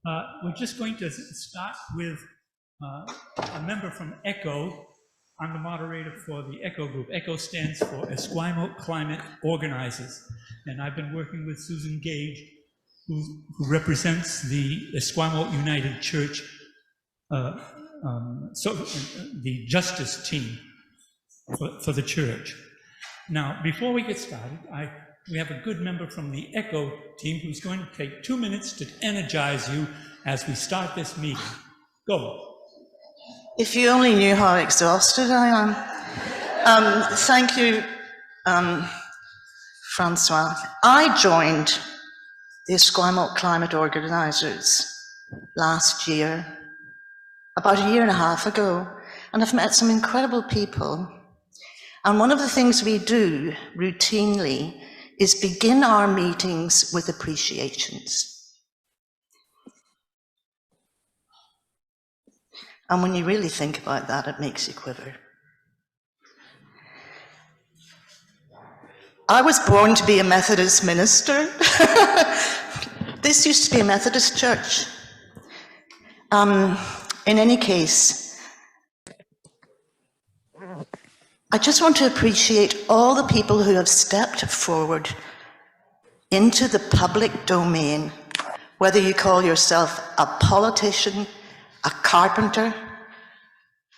We're just going to start with a member from ECHO. I'm the moderator for the ECHO group. ECHO stands for Esquimalt Climate Organizers. And I've been working with Susan Gage, who represents the Esquimalt United Church, the justice team for the church. Now, before we get started, we have a good member from the ECHO team who's going to take 2 minutes to energize you as we start this meeting. Go. If you only knew how exhausted I am. Thank you, Francois. I joined the Esquimalt Climate Organisers last year, about a year and a half ago, and I've met some incredible people. And one of the things we do routinely is begin our meetings with appreciations. And when you really think about that, it makes you quiver. I was born to be a Methodist minister. This used to be a Methodist church. In any case, I just want to appreciate all the people who have stepped forward into the public domain, whether you call yourself a politician, a carpenter,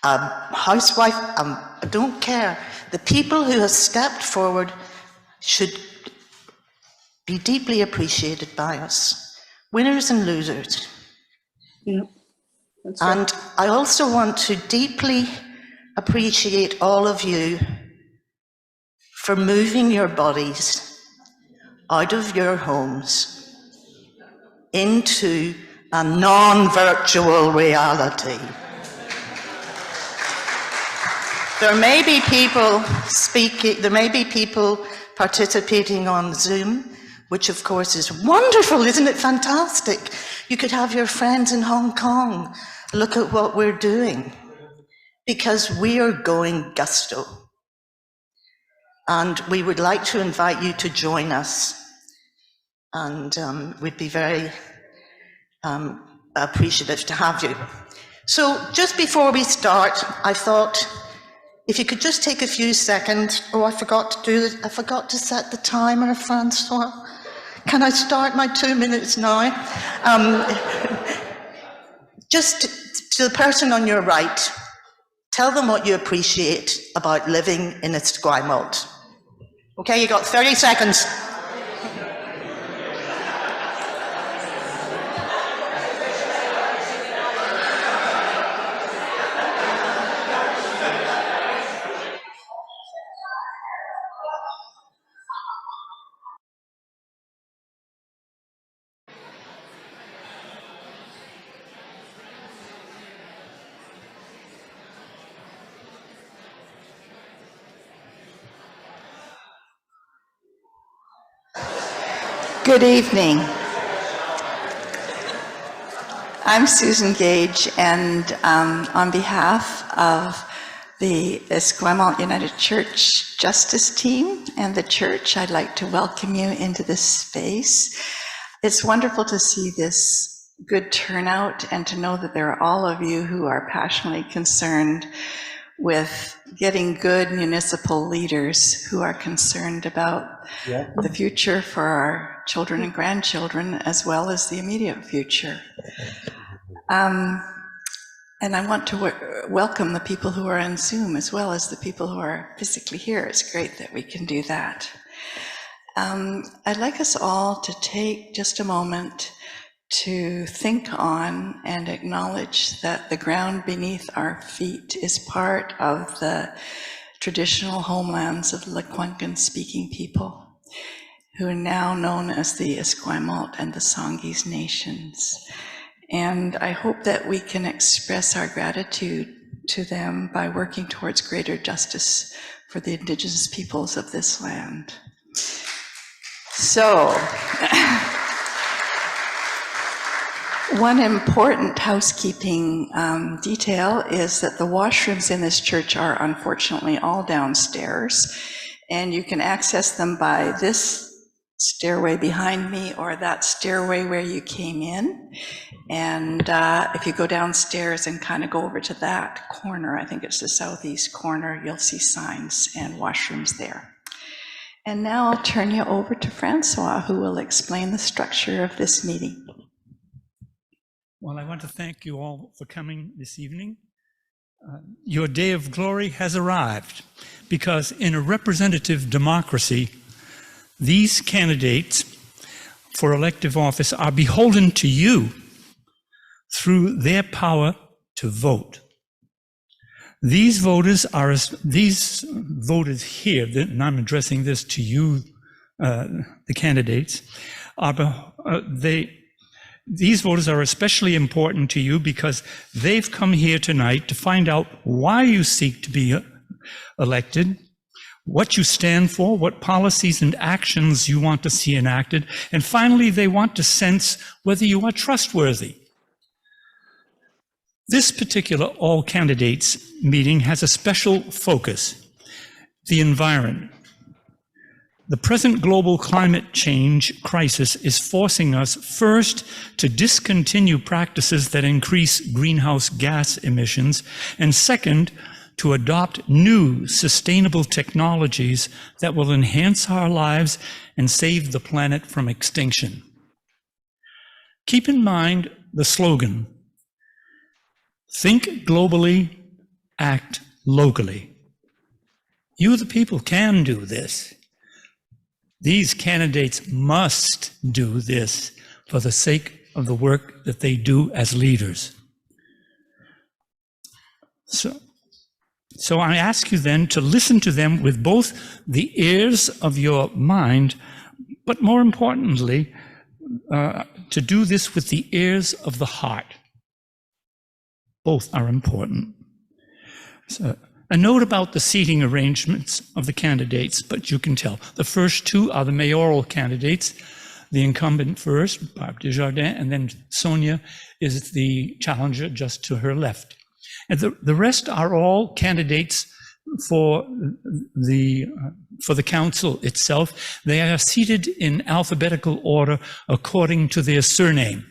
a housewife, I don't care. The people who have stepped forward should be deeply appreciated by us, winners and losers. Yeah, that's right. And I also want to deeply appreciate all of you for moving your bodies out of your homes into a non-virtual reality. There may be people speaking, there may be people participating on Zoom, which of course is wonderful, isn't it fantastic? You could have your friends in Hong Kong look at what we're doing, because we are going gusto. And we would like to invite you to join us. And we'd be very appreciative to have you. So just before we start, I thought if you could just take a few seconds. Oh, I forgot to do it. I forgot to set the timer, Francois. Can I start my 2 minutes now? Just to the person on your right, tell them what you appreciate about living in Esquimalt. Okay, you got 30 seconds. Good evening. I'm Susan Gage, and on behalf of the Esquimalt United Church Justice Team and the church, I'd like to welcome you into this space. It's wonderful to see this good turnout and to know that there are all of you who are passionately concerned with getting good municipal leaders who are concerned about the future for our children and grandchildren, as well as the immediate future. And I want to welcome the people who are on Zoom, as well as the people who are physically here. It's great that we can do that. I'd like us all to take just a moment to think on and acknowledge that the ground beneath our feet is part of the traditional homelands of the Lekwungen speaking people, who are now known as the Esquimalt and the Songhees nations. And I hope that we can express our gratitude to them by working towards greater justice for the indigenous peoples of this land. So, one important housekeeping detail is that the washrooms in this church are unfortunately all downstairs, and you can access them by this stairway behind me or that stairway where you came in. And if you go downstairs and kind of go over to that corner, I think it's the southeast corner, you'll see signs and washrooms there. And now I'll turn you over to Francois, who will explain the structure of this meeting. Well, I want to thank you all for coming this evening. Your day of glory has arrived because in a representative democracy, these candidates for elective office are beholden to you through their power to vote. These voters here, and I'm addressing this to you, the candidates, these voters are especially important to you because they've come here tonight to find out why you seek to be elected, what you stand for, what policies and actions you want to see enacted, and finally, they want to sense whether you are trustworthy. This particular all candidates meeting has a special focus: the environment. The present global climate change crisis is forcing us first to discontinue practices that increase greenhouse gas emissions, and second, to adopt new sustainable technologies that will enhance our lives and save the planet from extinction. Keep in mind the slogan, think globally, act locally. You, the people, can do this. These candidates must do this for the sake of the work that they do as leaders. So I ask you then to listen to them with both the ears of your mind, but more importantly, to do this with the ears of the heart. Both are important. So, a note about the seating arrangements of the candidates, but you can tell. The first two are the mayoral candidates. The incumbent first, Barb Desjardins, and then Sonia is the challenger just to her left. And the rest are all candidates for the council itself. They are seated in alphabetical order according to their surname.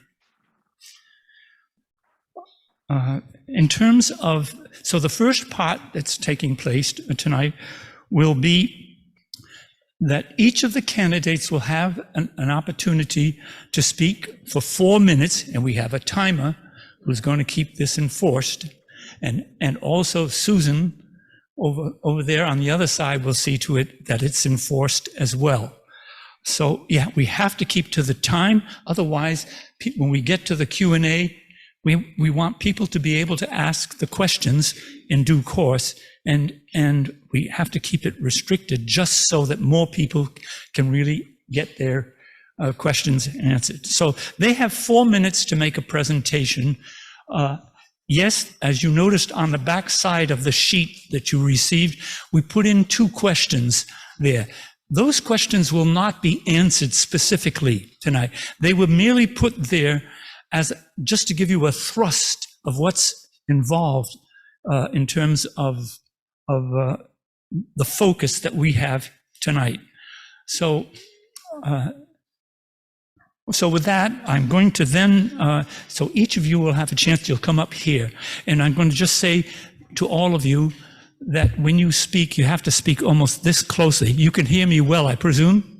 In terms of, so the first part that's taking place tonight will be that each of the candidates will have an opportunity to speak for 4 minutes, and we have a timer who's going to keep this enforced. And also Susan over there on the other side will see to it that it's enforced as well. So yeah, we have to keep to the time. Otherwise, when we get to the Q&A, we want people to be able to ask the questions in due course, and we have to keep it restricted just so that more people can really get their questions answered. So they have 4 minutes to make a presentation. Yes, as you noticed on the back side of the sheet that you received, we put in 2 questions there. Those questions will not be answered specifically tonight. They were merely put there as just to give you a thrust of what's involved in terms of the focus that we have tonight. So with that, I'm going to then, so each of you will have a chance, you'll come up here. And I'm going to just say to all of you that when you speak, you have to speak almost this closely. You can hear me well, I presume?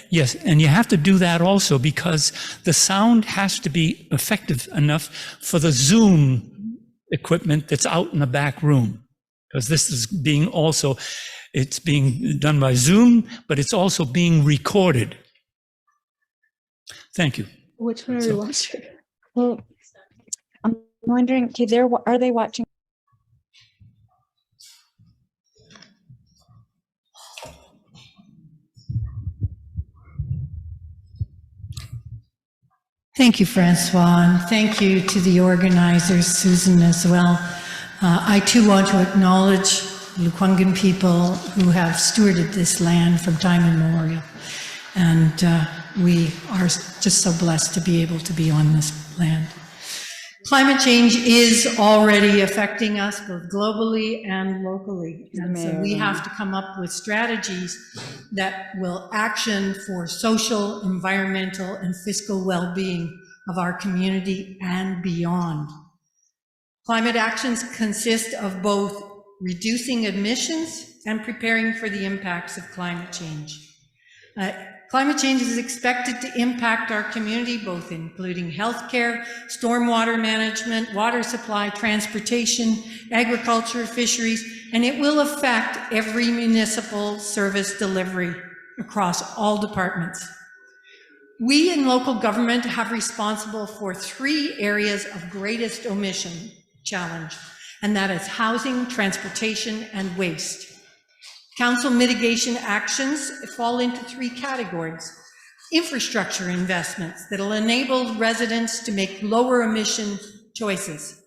Yes, and you have to do that also because the sound has to be effective enough for the Zoom equipment that's out in the back room. Because this is being also, it's being done by Zoom, but it's also being recorded. Thank you. Which one are we watching? Well, I'm wondering, okay, are they watching? Thank you, Francois, and thank you to the organizers, Susan as well. I too want to acknowledge the Lekwungen people who have stewarded this land from time immemorial. And we are just so blessed to be able to be on this land. Climate change is already affecting us both globally and locally. And so we have to come up with strategies that will action for social, environmental, and fiscal well-being of our community and beyond. Climate actions consist of both reducing emissions and preparing for the impacts of climate change. Climate change is expected to impact our community, both including healthcare, stormwater management, water supply, transportation, agriculture, fisheries, and it will affect every municipal service delivery across all departments. We in local government have responsible for 3 areas of greatest omission challenge, and that is housing, transportation, and waste. Council mitigation actions fall into 3 categories. Infrastructure investments that will enable residents to make lower emission choices.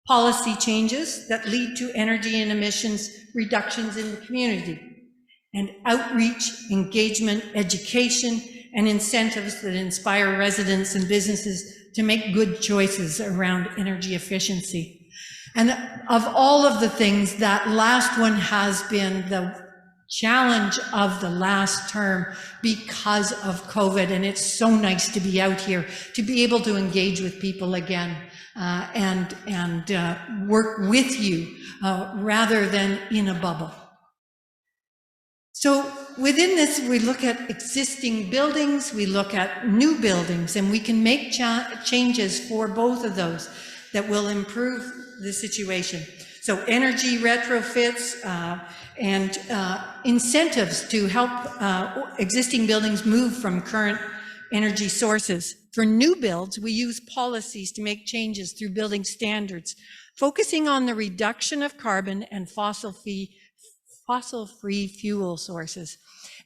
Policy changes that lead to energy and emissions reductions in the community. And outreach, engagement, education, and incentives that inspire residents and businesses to make good choices around energy efficiency. And of all of the things, that last one has been the challenge of the last term because of COVID, and it's so nice to be out here, to be able to engage with people again and work with you rather than in a bubble. So within this, we look at existing buildings, we look at new buildings, and we can make changes for both of those that will improve the situation. So energy retrofits and incentives to help existing buildings move from current energy sources. For new builds, we use policies to make changes through building standards, focusing on the reduction of carbon and fossil-free fuel sources.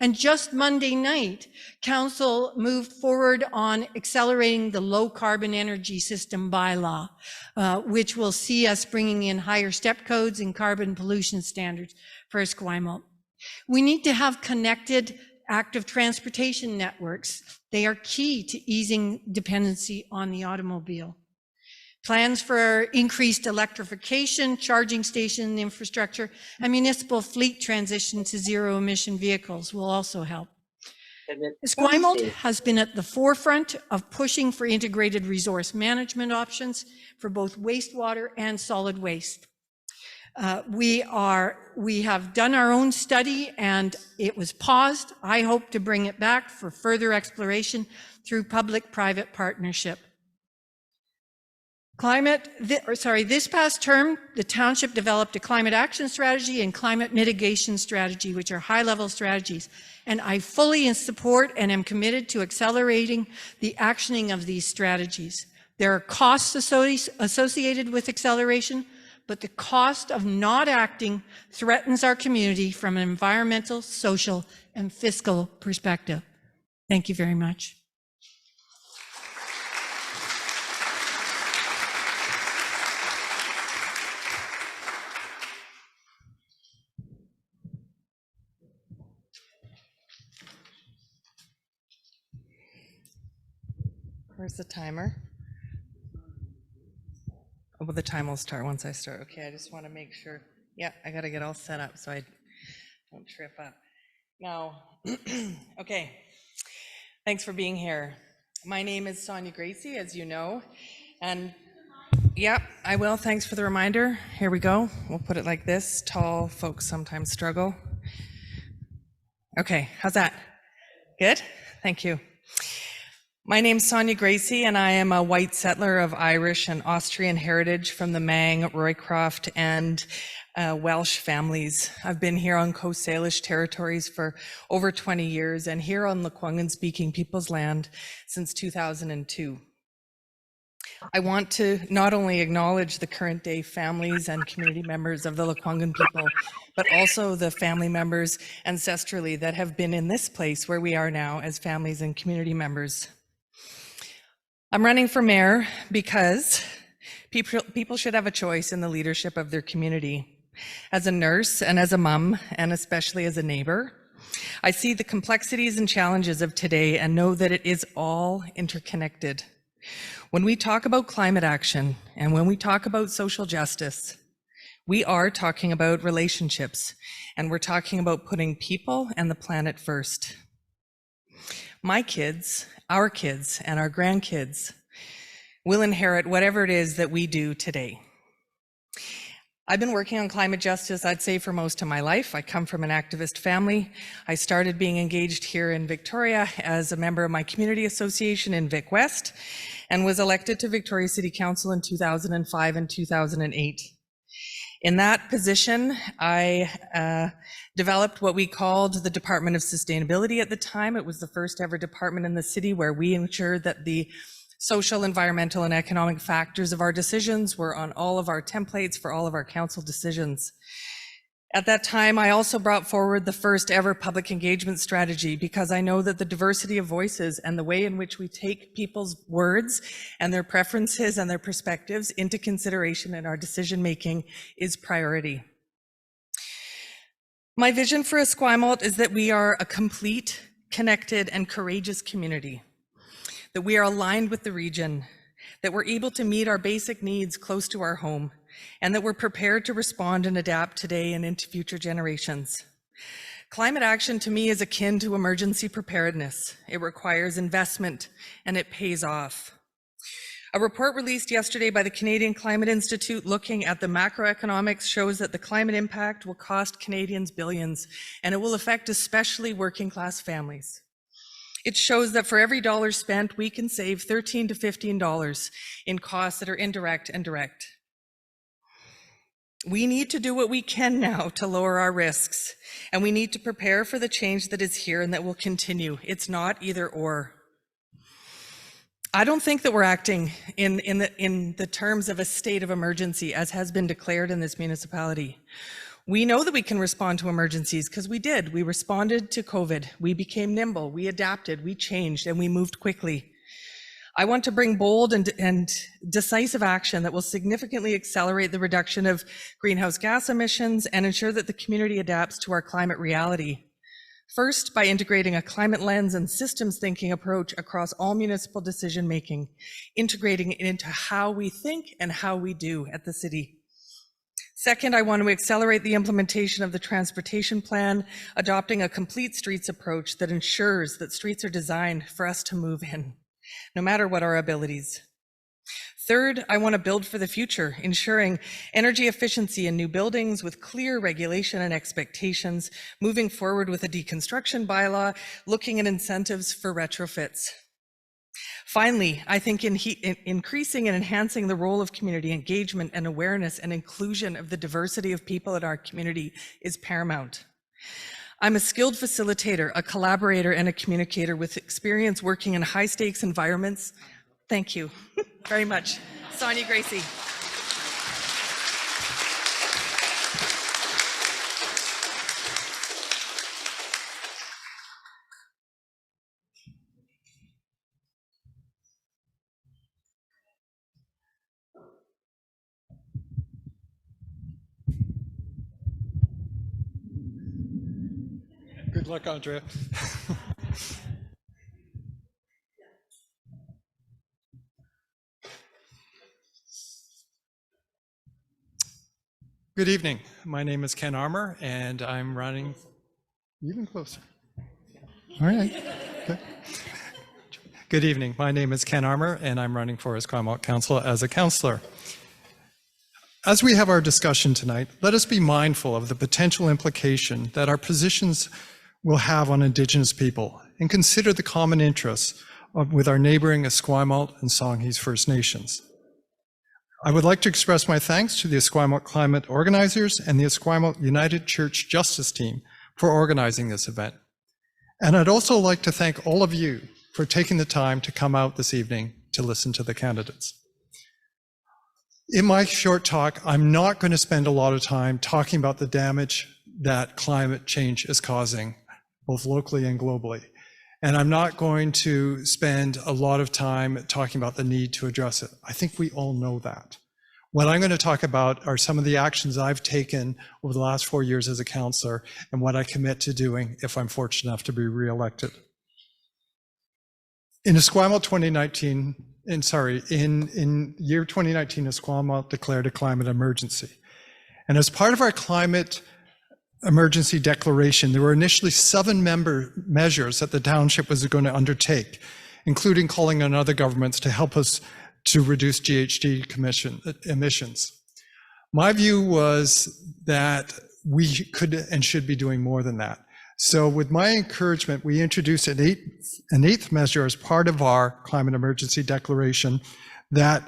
And just Monday night, Council moved forward on accelerating the low carbon energy system bylaw, which will see us bringing in higher step codes and carbon pollution standards for Esquimalt. We need to have connected active transportation networks. They are key to easing dependency on the automobile. Plans for increased electrification, charging station infrastructure, and municipal fleet transition to zero-emission vehicles will also help. Esquimalt has been at the forefront of pushing for integrated resource management options for both wastewater and solid waste. We have done our own study and it was paused. I hope to bring it back for further exploration through public-private partnership. This past term, the township developed a climate action strategy and climate mitigation strategy, which are high-level strategies. And I fully support and am committed to accelerating the actioning of these strategies. There are costs associated with acceleration, but the cost of not acting threatens our community from an environmental, social, and fiscal perspective. Thank you very much. Where's the timer? Oh, well, the time will start once I start. Okay, I just want to make sure. Yeah, I got to get all set up so I don't trip up. Now, okay, thanks for being here. My name is Sonia Gracie, as you know, and yeah, I will. Thanks for the reminder. Here we go. We'll put it like this. Tall folks sometimes struggle. Okay, how's that? Good? Thank you. My name's Sonia Gracie, and I am a white settler of Irish and Austrian heritage from the Mang, Roycroft, and Welsh families. I've been here on Coast Salish territories for over 20 years and here on Lekwungen-speaking people's land since 2002. I want to not only acknowledge the current day families and community members of the Lekwungen people, but also the family members ancestrally that have been in this place where we are now as families and community members. I'm running for mayor because people should have a choice in the leadership of their community. As a nurse and as a mom, and especially as a neighbor, I see the complexities and challenges of today and know that it is all interconnected. When we talk about climate action and when we talk about social justice, we are talking about relationships, and we're talking about putting people and the planet first. My kids, our kids, and our grandkids will inherit whatever it is that we do today. I've been working on climate justice, I'd say, for most of my life. I come from an activist family. I started being engaged here in Victoria as a member of my community association in Vic West, and was elected to Victoria City Council in 2005 and 2008. In that position, I developed what we called the Department of Sustainability at the time. It was the first ever department in the city where we ensured that the social, environmental, and economic factors of our decisions were on all of our templates for all of our council decisions. At that time, I also brought forward the first ever public engagement strategy, because I know that the diversity of voices and the way in which we take people's words and their preferences and their perspectives into consideration in our decision-making is priority. My vision for Esquimalt is that we are a complete, connected, and courageous community, that we are aligned with the region, that we're able to meet our basic needs close to our home, and that we're prepared to respond and adapt today and into future generations. Climate action to me is akin to emergency preparedness. It requires investment and it pays off. A report released yesterday by the Canadian Climate Institute looking at the macroeconomics shows that the climate impact will cost Canadians billions, and it will affect especially working class families. It shows that for every dollar spent, we can save $13 to $15 in costs that are indirect and direct. We need to do what we can now to lower our risks, and we need to prepare for the change that is here and that will continue. It's not either or. I don't think that we're acting in the terms of a state of emergency as has been declared in this municipality. We know that we can respond to emergencies because we did. We responded to COVID. We became nimble, we adapted, we changed, and we moved quickly. I want to bring bold and decisive action that will significantly accelerate the reduction of greenhouse gas emissions and ensure that the community adapts to our climate reality. First, by integrating a climate lens and systems thinking approach across all municipal decision-making, integrating it into how we think and how we do at the city. Second, I want to accelerate the implementation of the transportation plan, adopting a complete streets approach that ensures that streets are designed for us to move in, no matter what our abilities. Third, I want to build for the future, ensuring energy efficiency in new buildings with clear regulation and expectations, moving forward with a deconstruction bylaw, looking at incentives for retrofits. Finally, I think increasing and enhancing the role of community engagement and awareness and inclusion of the diversity of people in our community is paramount. I'm a skilled facilitator, a collaborator, and a communicator with experience working in high-stakes environments. Thank you very much. Sonia Gracie. Good luck, Andrea. Good evening. My name is Ken Armour, and I'm running even closer. All right. Good. Good evening. My name is Ken Armour, and I'm running for Esquimalt Council as a councillor. As we have our discussion tonight, let us be mindful of the potential implication that our positions will have on Indigenous people, and consider the common interests with our neighboring Esquimalt and Songhees First Nations. I would like to express my thanks to the Esquimalt Climate Organizers and the Esquimalt United Church Justice Team for organizing this event. And I'd also like to thank all of you for taking the time to come out this evening to listen to the candidates. In my short talk, I'm not going to spend a lot of time talking about the damage that climate change is causing, both locally and globally. And I'm not going to spend a lot of time talking about the need to address it. I think we all know that. What I'm going to talk about are some of the actions I've taken over the last 4 years as a councillor and what I commit to doing if I'm fortunate enough to be re-elected. In Esquimalt 2019, in year 2019, Esquimalt declared a climate emergency. And as part of our climate emergency declaration, there were initially 7 measures that the township was going to undertake, including calling on other governments to help us to reduce GHG emissions. My view was that we could and should be doing more than that. So with my encouragement, we introduced an eighth measure as part of our climate emergency declaration that,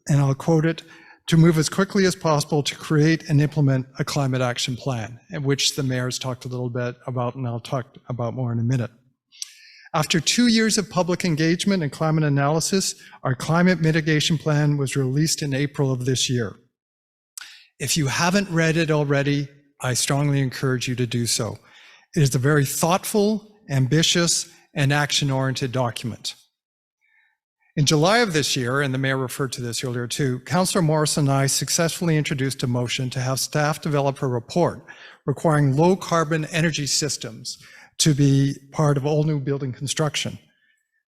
and I'll quote it, to move as quickly as possible to create and implement a climate action plan, which the mayor's talked a little bit about, and I'll talk about more in a minute. After 2 years of public engagement and climate analysis, our climate mitigation plan was released in April of this year. If you haven't read it already, I strongly encourage you to do so. It is a very thoughtful, ambitious, and action-oriented document. In July of this year, and the mayor referred to this earlier too, Councillor Morrison and I successfully introduced a motion to have staff develop a report requiring low carbon energy systems to be part of all new building construction.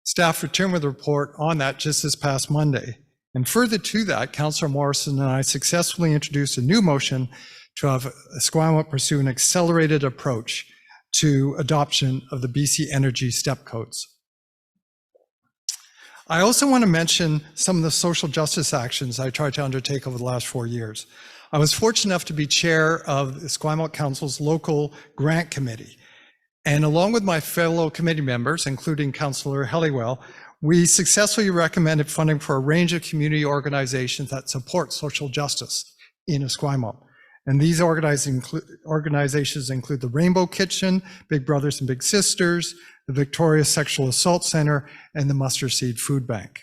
Staff returned with a report on that just this past Monday. And further to that, Councillor Morrison and I successfully introduced a new motion to have Esquimalt pursue an accelerated approach to adoption of the BC Energy Step Codes. I also want to mention some of the social justice actions I tried to undertake over the last 4 years. I was fortunate enough to be chair of Esquimalt Council's local grant committee. And along with my fellow committee members, including Councillor Helliwell, we successfully recommended funding for a range of community organizations that support social justice in Esquimalt. And these organizations include the Rainbow Kitchen, Big Brothers and Big Sisters, the Victoria Sexual Assault Center, and the Mustard Seed Food Bank.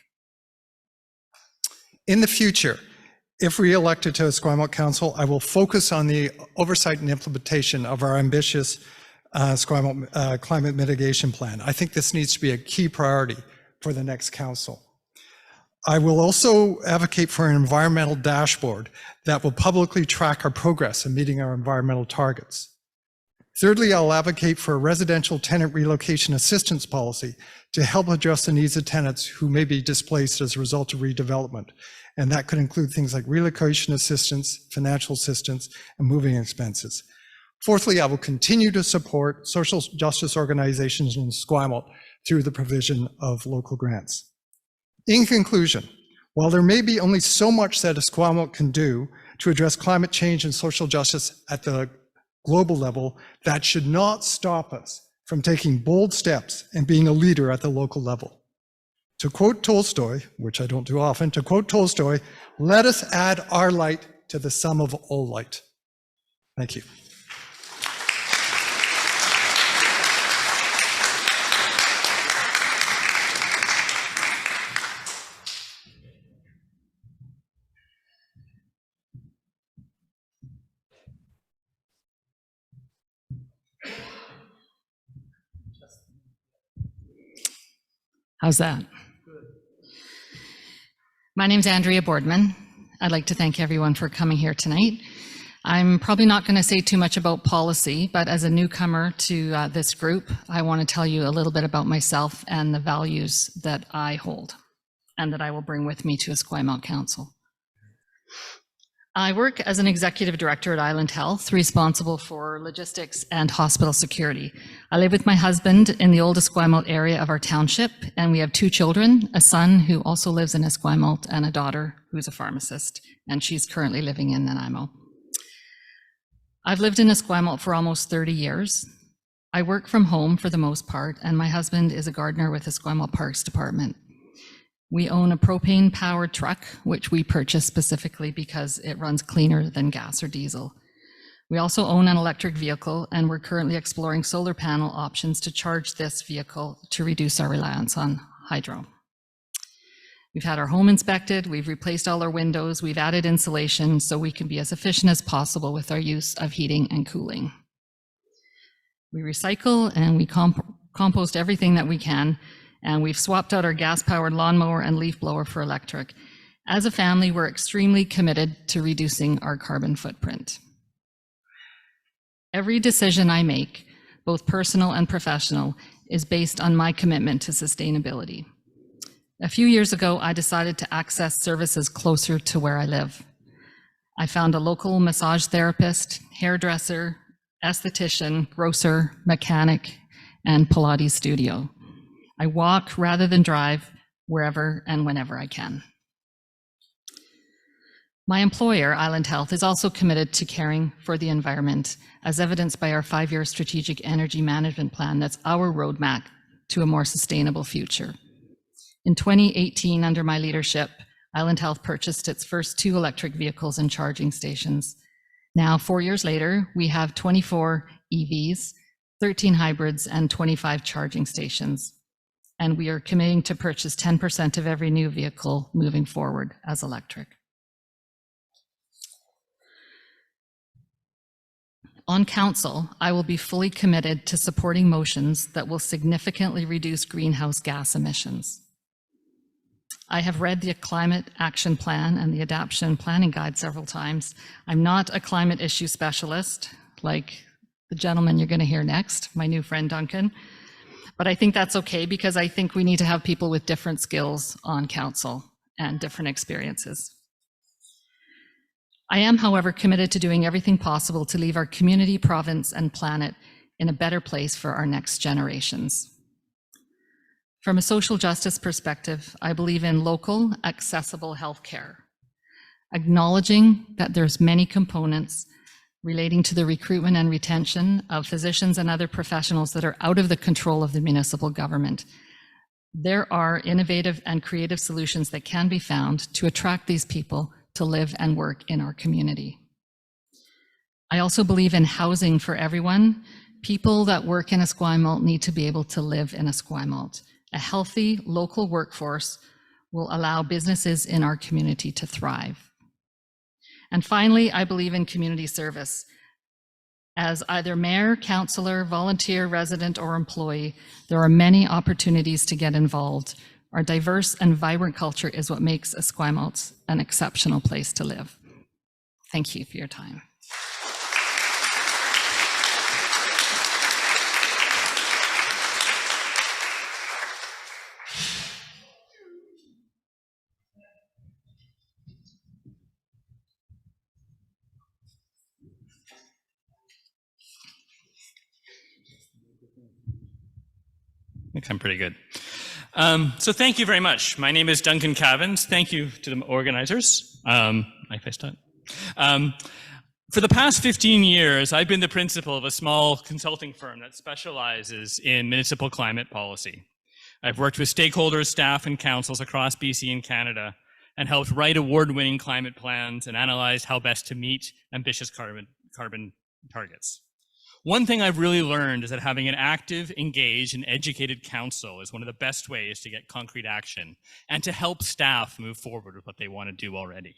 In the future, if re-elected to Esquimalt Council, I will focus on the oversight and implementation of our ambitious Esquimalt climate mitigation plan. I think this needs to be a key priority for the next council. I will also advocate for an environmental dashboard that will publicly track our progress in meeting our environmental targets. Thirdly, I'll advocate for a residential tenant relocation assistance policy to help address the needs of tenants who may be displaced as a result of redevelopment. And that could include things like relocation assistance, financial assistance, and moving expenses. Fourthly, I will continue to support social justice organizations in Esquimalt through the provision of local grants. In conclusion, while there may be only so much that Esquimalt can do to address climate change and social justice at the global level, that should not stop us from taking bold steps and being a leader at the local level. To quote Tolstoy, which I don't do often, to quote Tolstoy, let us add our light to the sum of all light. Thank you. How's that? My name's Andrea Boardman. I'd like to thank everyone for coming here tonight. I'm probably not going to say too much about policy, but as a newcomer to this group, I want to tell you a little bit about myself and the values that I hold and that I will bring with me to Esquimalt Council. I work as an executive director at Island Health, responsible for logistics and hospital security. I live with my husband in the old Esquimalt area of our township, and we have 2 children, a son who also lives in Esquimalt and a daughter who's a pharmacist, and she's currently living in Nanaimo. I've lived in Esquimalt for almost 30 years. I work from home for the most part, and my husband is a gardener with Esquimalt Parks Department. We own a propane-powered truck, which we purchased specifically because it runs cleaner than gas or diesel. We also own an electric vehicle, and we're currently exploring solar panel options to charge this vehicle to reduce our reliance on hydro. We've had our home inspected, we've replaced all our windows, we've added insulation so we can be as efficient as possible with our use of heating and cooling. We recycle and we compost everything that we can, and we've swapped out our gas-powered lawnmower and leaf blower for electric. As a family, we're extremely committed to reducing our carbon footprint. Every decision I make, both personal and professional, is based on my commitment to sustainability. A few years ago, I decided to access services closer to where I live. I found a local massage therapist, hairdresser, esthetician, grocer, mechanic, and Pilates studio. I walk rather than drive wherever and whenever I can. My employer, Island Health, is also committed to caring for the environment, as evidenced by our 5-year strategic energy management plan that's our roadmap to a more sustainable future. In 2018, under my leadership, Island Health purchased its first 2 electric vehicles and charging stations. Now, 4 years later, we have 24 EVs, 13 hybrids, and 25 charging stations. And we are committing to purchase 10% of every new vehicle moving forward as electric. On council, I will be fully committed to supporting motions that will significantly reduce greenhouse gas emissions. I have read the Climate Action Plan and the Adaptation Planning Guide several times. I'm not a climate issue specialist, like the gentleman you're going to hear next, my new friend Duncan, but I think that's okay because I think we need to have people with different skills on council and different experiences. I am, however, committed to doing everything possible to leave our community, province, and planet in a better place for our next generations. From a social justice perspective, I believe in local, accessible healthcare, acknowledging that there's many components relating to the recruitment and retention of physicians and other professionals that are out of the control of the municipal government. There are innovative and creative solutions that can be found to attract these people to live and work in our community. I also believe in housing for everyone. People that work in Esquimalt need to be able to live in Esquimalt. A healthy local workforce will allow businesses in our community to thrive. And finally, I believe in community service. As either mayor, councillor, volunteer, resident, or employee, there are many opportunities to get involved. Our diverse and vibrant culture is what makes Esquimalt an exceptional place to live. Thank you for your time. I think I'm pretty good. So thank you very much. My name is Duncan Cavins. Thank you to the organizers. I faced it. For the past 15 years, I've been the principal of a small consulting firm that specializes in municipal climate policy. I've worked with stakeholders, staff, and councils across BC and Canada and helped write award-winning climate plans and analyzed how best to meet ambitious carbon targets. One thing I've really learned is that having an active, engaged, and educated council is one of the best ways to get concrete action and to help staff move forward with what they want to do already.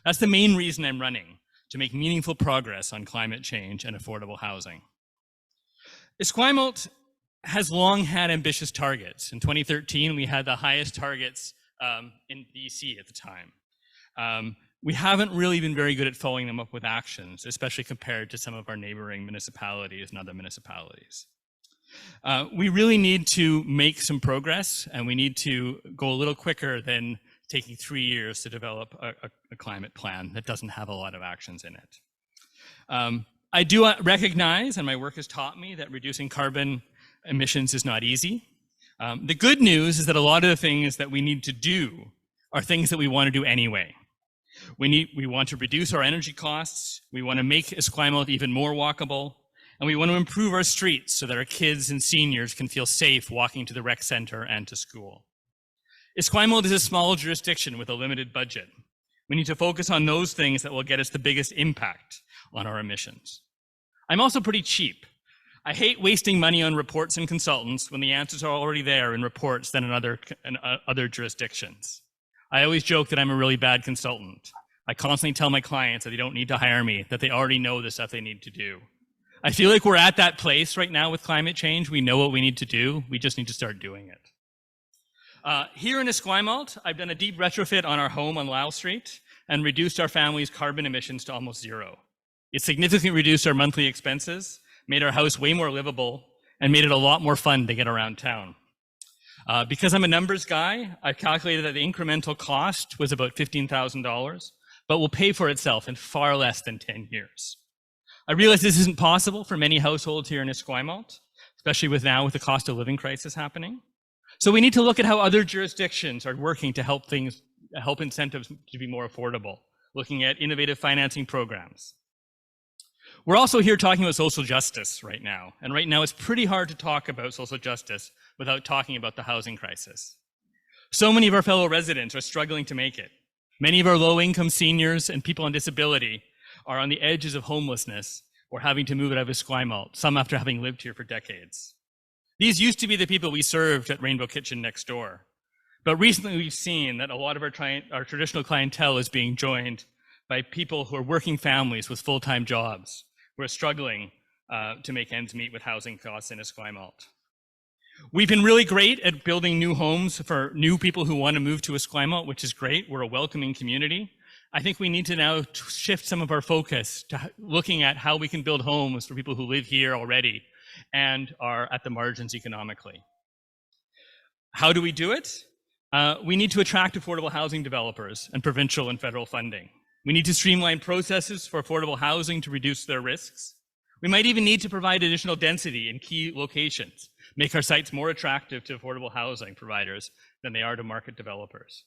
That's the main reason I'm running, to make meaningful progress on climate change and affordable housing. Esquimalt has long had ambitious targets. In 2013, we had the highest targets in BC at the time. We haven't really been very good at following them up with actions, especially compared to some of our neighboring municipalities and other municipalities. We really need to make some progress, and we need to go a little quicker than taking 3 years to develop a climate plan that doesn't have a lot of actions in it. I do recognize, and my work has taught me, that reducing carbon emissions is not easy. The good news is that a lot of the things that we need to do are things that we want to do anyway. We want to reduce our energy costs, we want to make Esquimalt even more walkable, and we want to improve our streets so that our kids and seniors can feel safe walking to the rec center and to school. Esquimalt is a small jurisdiction with a limited budget. We need to focus on those things that will get us the biggest impact on our emissions. I'm also pretty cheap. I hate wasting money on reports and consultants when the answers are already there in reports than in other jurisdictions. I always joke that I'm a really bad consultant. I constantly tell my clients that they don't need to hire me, that they already know the stuff they need to do. I feel like we're at that place right now with climate change. We know what we need to do. We just need to start doing it. Here in Esquimalt, I've done a deep retrofit on our home on Lyle Street and reduced our family's carbon emissions to almost zero. It significantly reduced our monthly expenses, made our house way more livable, and made it a lot more fun to get around town. Because I'm a numbers guy, I calculated that the incremental cost was about $15,000, but will pay for itself in far less than 10 years. I realize this isn't possible for many households here in Esquimalt, especially with the cost of living crisis happening. So we need to look at how other jurisdictions are working to help incentives to be more affordable, looking at innovative financing programs. We're also here talking about social justice right now. And right now it's pretty hard to talk about social justice without talking about the housing crisis. So many of our fellow residents are struggling to make it. Many of our low-income seniors and people on disability are on the edges of homelessness or having to move out of Esquimalt, some after having lived here for decades. These used to be the people we served at Rainbow Kitchen next door. But recently we've seen that a lot of our traditional clientele is being joined by people who are working families with full-time jobs, who are struggling to make ends meet with housing costs in Esquimalt. We've been really great at building new homes for new people who want to move to Esquimalt, which is great. We're a welcoming community. I think we need to now shift some of our focus to looking at how we can build homes for people who live here already and are at the margins economically. How do we do it? We need to attract affordable housing developers and provincial and federal funding. We need to streamline processes for affordable housing to reduce their risks. We might even need to provide additional density in key locations, make our sites more attractive to affordable housing providers than they are to market developers.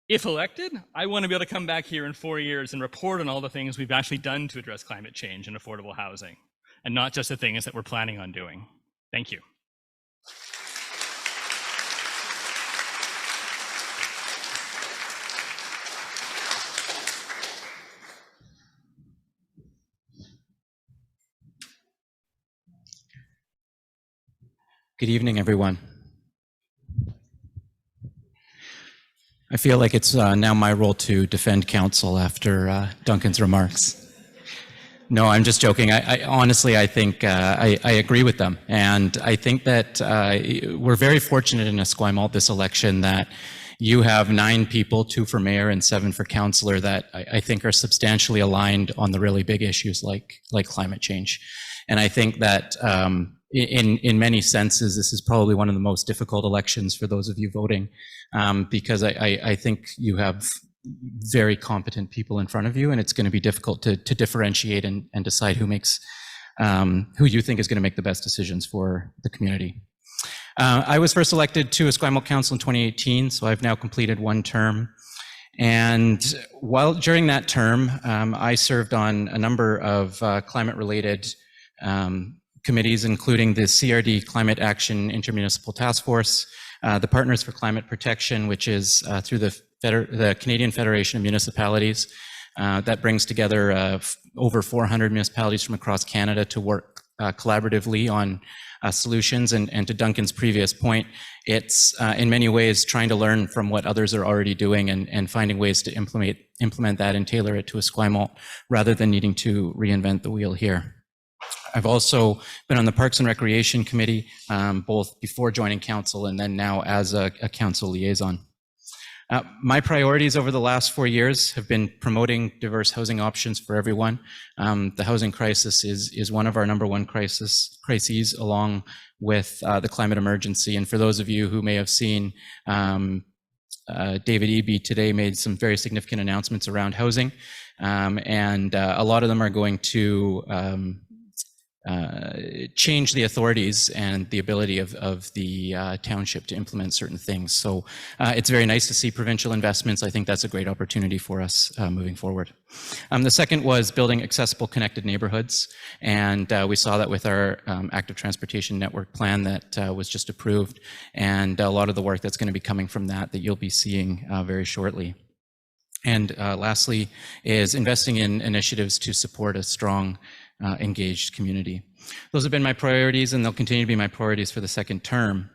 If elected, I want to be able to come back here in 4 years and report on all the things we've actually done to address climate change and affordable housing, and not just the things that we're planning on doing. Thank you. Good evening, everyone. I feel like it's now my role to defend council after Duncan's remarks. No, I'm just joking. I honestly, I think I agree with them. And I think that we're very fortunate in Esquimalt this election that you have 9 people, 2 for mayor and 7 for councillor, that I think are substantially aligned on the really big issues like climate change. And I think that in many senses, this is probably one of the most difficult elections for those of you voting, because I think you have very competent people in front of you, and it's going to be difficult to differentiate and decide who you think is going to make the best decisions for the community. I was first elected to Esquimalt Council in 2018, so I've now completed 1 term. And during that term, I served on a number of climate-related committees, including the CRD Climate Action Intermunicipal Task Force, the Partners for Climate Protection, which is through the Canadian Federation of Municipalities, that brings together over 400 municipalities from across Canada to work collaboratively on solutions. And to Duncan's previous point, it's in many ways trying to learn from what others are already doing and finding ways to implement that and tailor it to Esquimalt rather than needing to reinvent the wheel here. I've also been on the Parks and Recreation Committee, both before joining council and then now as a council liaison. My priorities over the last 4 years have been promoting diverse housing options for everyone. The housing crisis is one of our #1 crises, along with the climate emergency. And for those of you who may have seen, David Eby today made some very significant announcements around housing, and a lot of them are going to change the authorities and the ability of the township to implement certain things. So it's very nice to see provincial investments. I think that's a great opportunity for us moving forward. The second was building accessible, connected neighborhoods. And we saw that with our active transportation network plan that was just approved, and a lot of the work that's going to be coming from that you'll be seeing very shortly. And lastly is investing in initiatives to support a strong engaged community. Those have been my priorities, and they'll continue to be my priorities for the second term.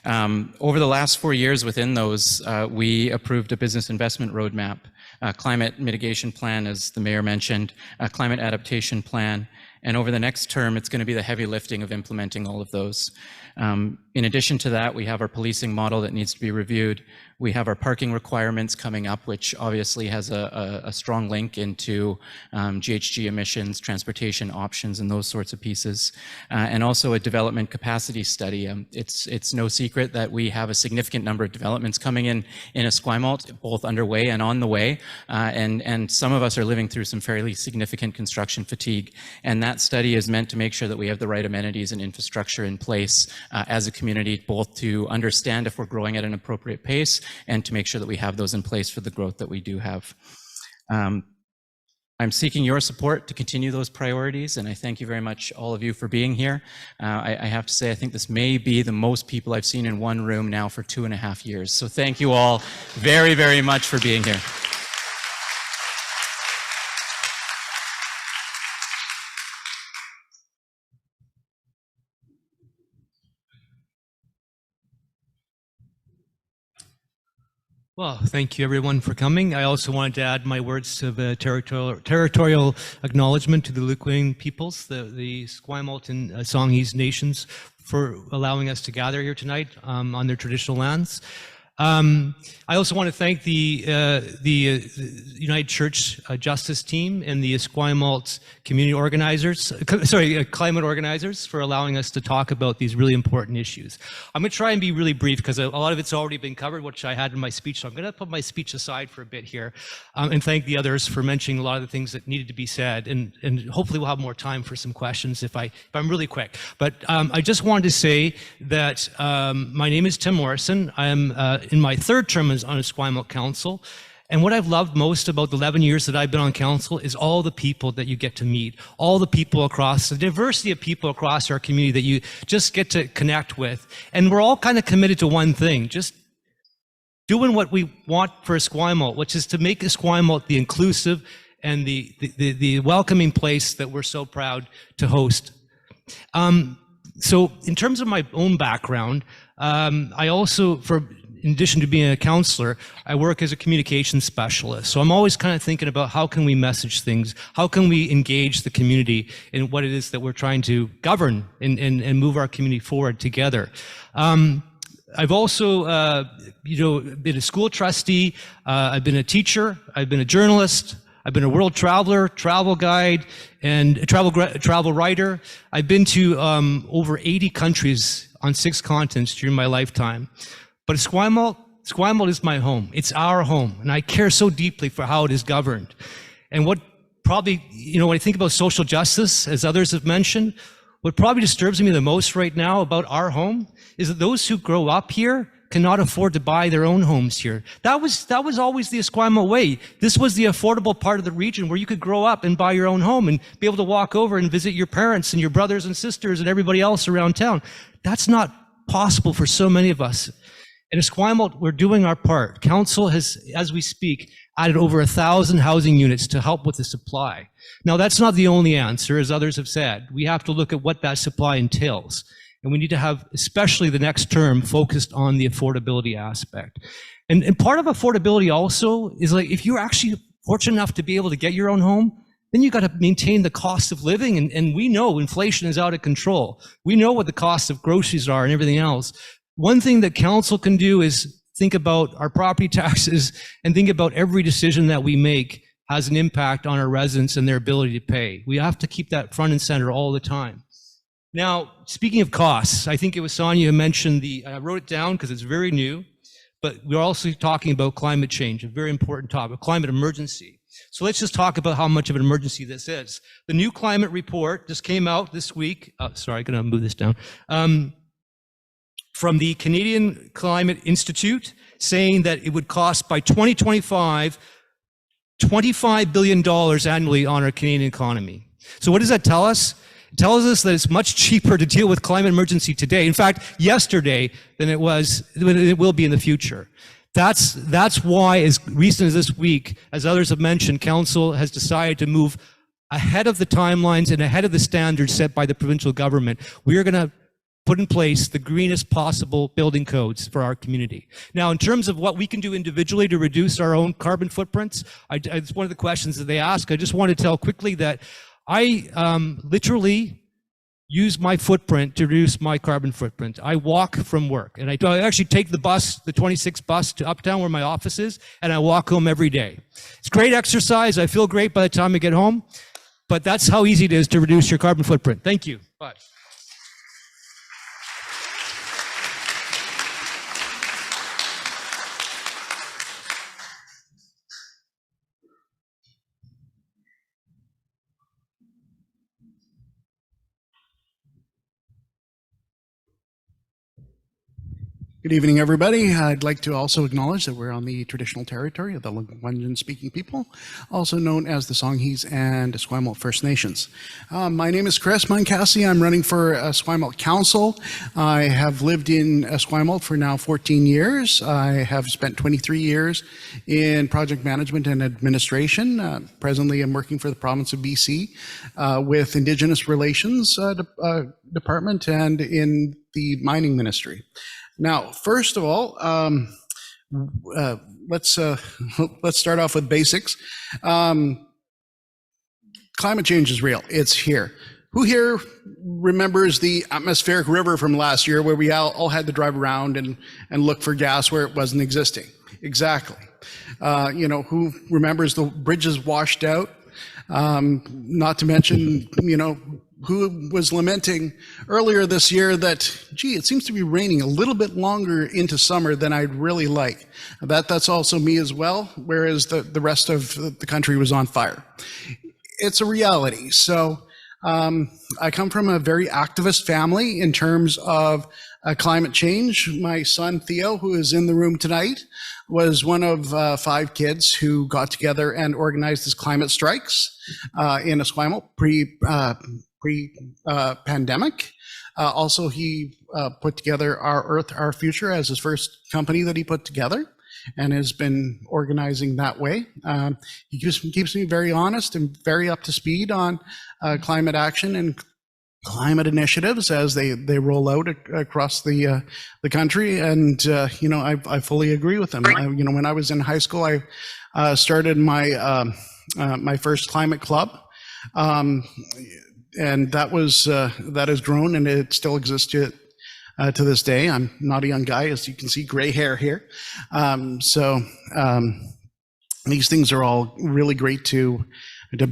Over the last 4 years within those, we approved a business investment roadmap, a climate mitigation plan, as the mayor mentioned, a climate adaptation plan, And over the next term, it's going to be the heavy lifting of implementing all of those. In addition to that, we have our policing model that needs to be reviewed. We have our parking requirements coming up, which obviously has a strong link into GHG emissions, transportation options, and those sorts of pieces. And also a development capacity study. It's no secret that we have a significant number of developments coming in Esquimalt, both underway and on the way. And some of us are living through some fairly significant construction fatigue. And that study is meant to make sure that we have the right amenities and infrastructure in place as a community, both to understand if we're growing at an appropriate pace and to make sure that we have those in place for the growth that we do have. I'm seeking your support to continue those priorities, and I thank you very much, all of you, for being here. I have to say, I think this may be the most people I've seen in one room now for 2.5 years. So thank you all very, very much for being here. Well, thank you everyone for coming. I also wanted to add my words of territorial acknowledgement to the Lukwing peoples, the Esquimalt and Songhees nations, for allowing us to gather here tonight on their traditional lands. I also want to thank the United Church Justice Team and the Esquimalt community organizers, climate organizers, for allowing us to talk about these really important issues. I'm going to try and be really brief because a lot of it's already been covered, which I had in my speech, so I'm going to put my speech aside for a bit here and thank the others for mentioning a lot of the things that needed to be said, and hopefully we'll have more time for some questions if I'm really quick. But I just wanted to say that my name is Tim Morrison. I am in my third term on Esquimalt Council, and what I've loved most about the 11 years that I've been on council is all the people that you get to meet, all the people across, the diversity of people across our community that you just get to connect with. And we're all kind of committed to one thing, just doing what we want for Esquimalt, which is to make Esquimalt the inclusive and the welcoming place that we're so proud to host. So in terms of my own background, I also, in addition to being a counselor, I work as a communications specialist. So I'm always kind of thinking about how can we message things? How can we engage the community in what it is that we're trying to govern and move our community forward together? I've also, been a school trustee. I've been a teacher. I've been a journalist. I've been a world traveler, travel guide, and a travel writer. I've been to over 80 countries on 6 continents during my lifetime. But Esquimalt is my home. It's our home, and I care so deeply for how it is governed. And what probably, when I think about social justice, as others have mentioned, what probably disturbs me the most right now about our home is that those who grow up here cannot afford to buy their own homes here. That was always the Esquimalt way. This was the affordable part of the region where you could grow up and buy your own home and be able to walk over and visit your parents and your brothers and sisters and everybody else around town. That's not possible for so many of us. In Esquimalt, we're doing our part. Council has, as we speak, added over 1,000 housing units to help with the supply. Now, that's not the only answer, as others have said. We have to look at what that supply entails. And we need to have, especially the next term, focused on the affordability aspect. And part of affordability also is like, if you're actually fortunate enough to be able to get your own home, then you got to maintain the cost of living. And we know inflation is out of control. We know what the cost of groceries are and everything else. One thing that council can do is think about our property taxes and think about every decision that we make has an impact on our residents and their ability to pay. We have to keep that front and center all the time. Now, speaking of costs, I think it was Sonia who mentioned I wrote it down because it's very new, but we're also talking about climate change, a very important topic, climate emergency. So let's just talk about how much of an emergency this is. The new climate report just came out this week. Sorry, I'm gonna move this down. From the Canadian Climate Institute, saying that it would cost by 2025, $25 billion annually on our Canadian economy. So what does that tell us? It tells us that it's much cheaper to deal with climate emergency today, in fact, yesterday, than it will be in the future. That's why, as recent as this week, as others have mentioned, Council has decided to move ahead of the timelines and ahead of the standards set by the provincial government. We are going to put in place the greenest possible building codes for our community. Now, in terms of what we can do individually to reduce our own carbon footprints, it's one of the questions that they ask. I just want to tell quickly that I literally use my footprint to reduce my carbon footprint. I walk from work, and I actually take the bus, the 26 bus to Uptown where my office is, and I walk home every day. It's great exercise. I feel great by the time I get home, but that's how easy it is to reduce your carbon footprint. Thank you. Bye. Good evening, everybody. I'd like to also acknowledge that we're on the traditional territory of the Lekwungen-speaking people, also known as the Songhees and Esquimalt First Nations. My name is Chris Moncassi. I'm running for Esquimalt Council. I have lived in Esquimalt for now 14 years. I have spent 23 years in project management and administration. Presently, I'm working for the province of BC with Indigenous Relations Department and in the mining ministry. Now, first of all, let's start off with basics. Climate change is real. It's here. Who here remembers the atmospheric river from last year where we all had to drive around and look for gas where it wasn't existing? Exactly. Who remembers the bridges washed out? Not to mention, who was lamenting earlier this year that, gee, it seems to be raining a little bit longer into summer than I'd really like. That's also me as well, whereas the rest of the country was on fire. It's a reality. So I come from a very activist family in terms of climate change. My son, Theo, who is in the room tonight, was one of 5 kids who got together and organized this climate strikes in Esquimalt pre-pandemic. Also, he put together Our Earth, Our Future as his first company that he put together and has been organizing that way. He keeps me very honest and very up to speed on climate action and climate initiatives as they roll out across the country. And, I fully agree with him. When I was in high school, I started my first climate club. And that has grown and it still exists to this day. I'm not a young guy, as you can see, gray hair here. These things are all really great to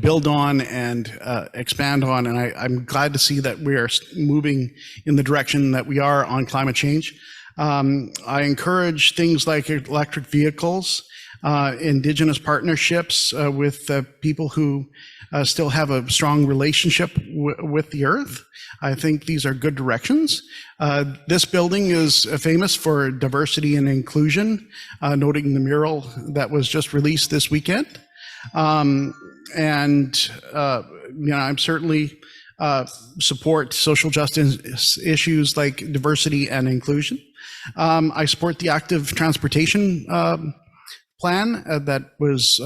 build on and expand on. And I'm glad to see that we are moving in the direction that we are on climate change. I encourage things like electric vehicles, Indigenous partnerships with people who still have a strong relationship with the earth. I think these are good directions. This building is famous for diversity and inclusion, noting the mural that was just released this weekend. I'm certainly support social justice issues like diversity and inclusion. I support the active transportation plan that was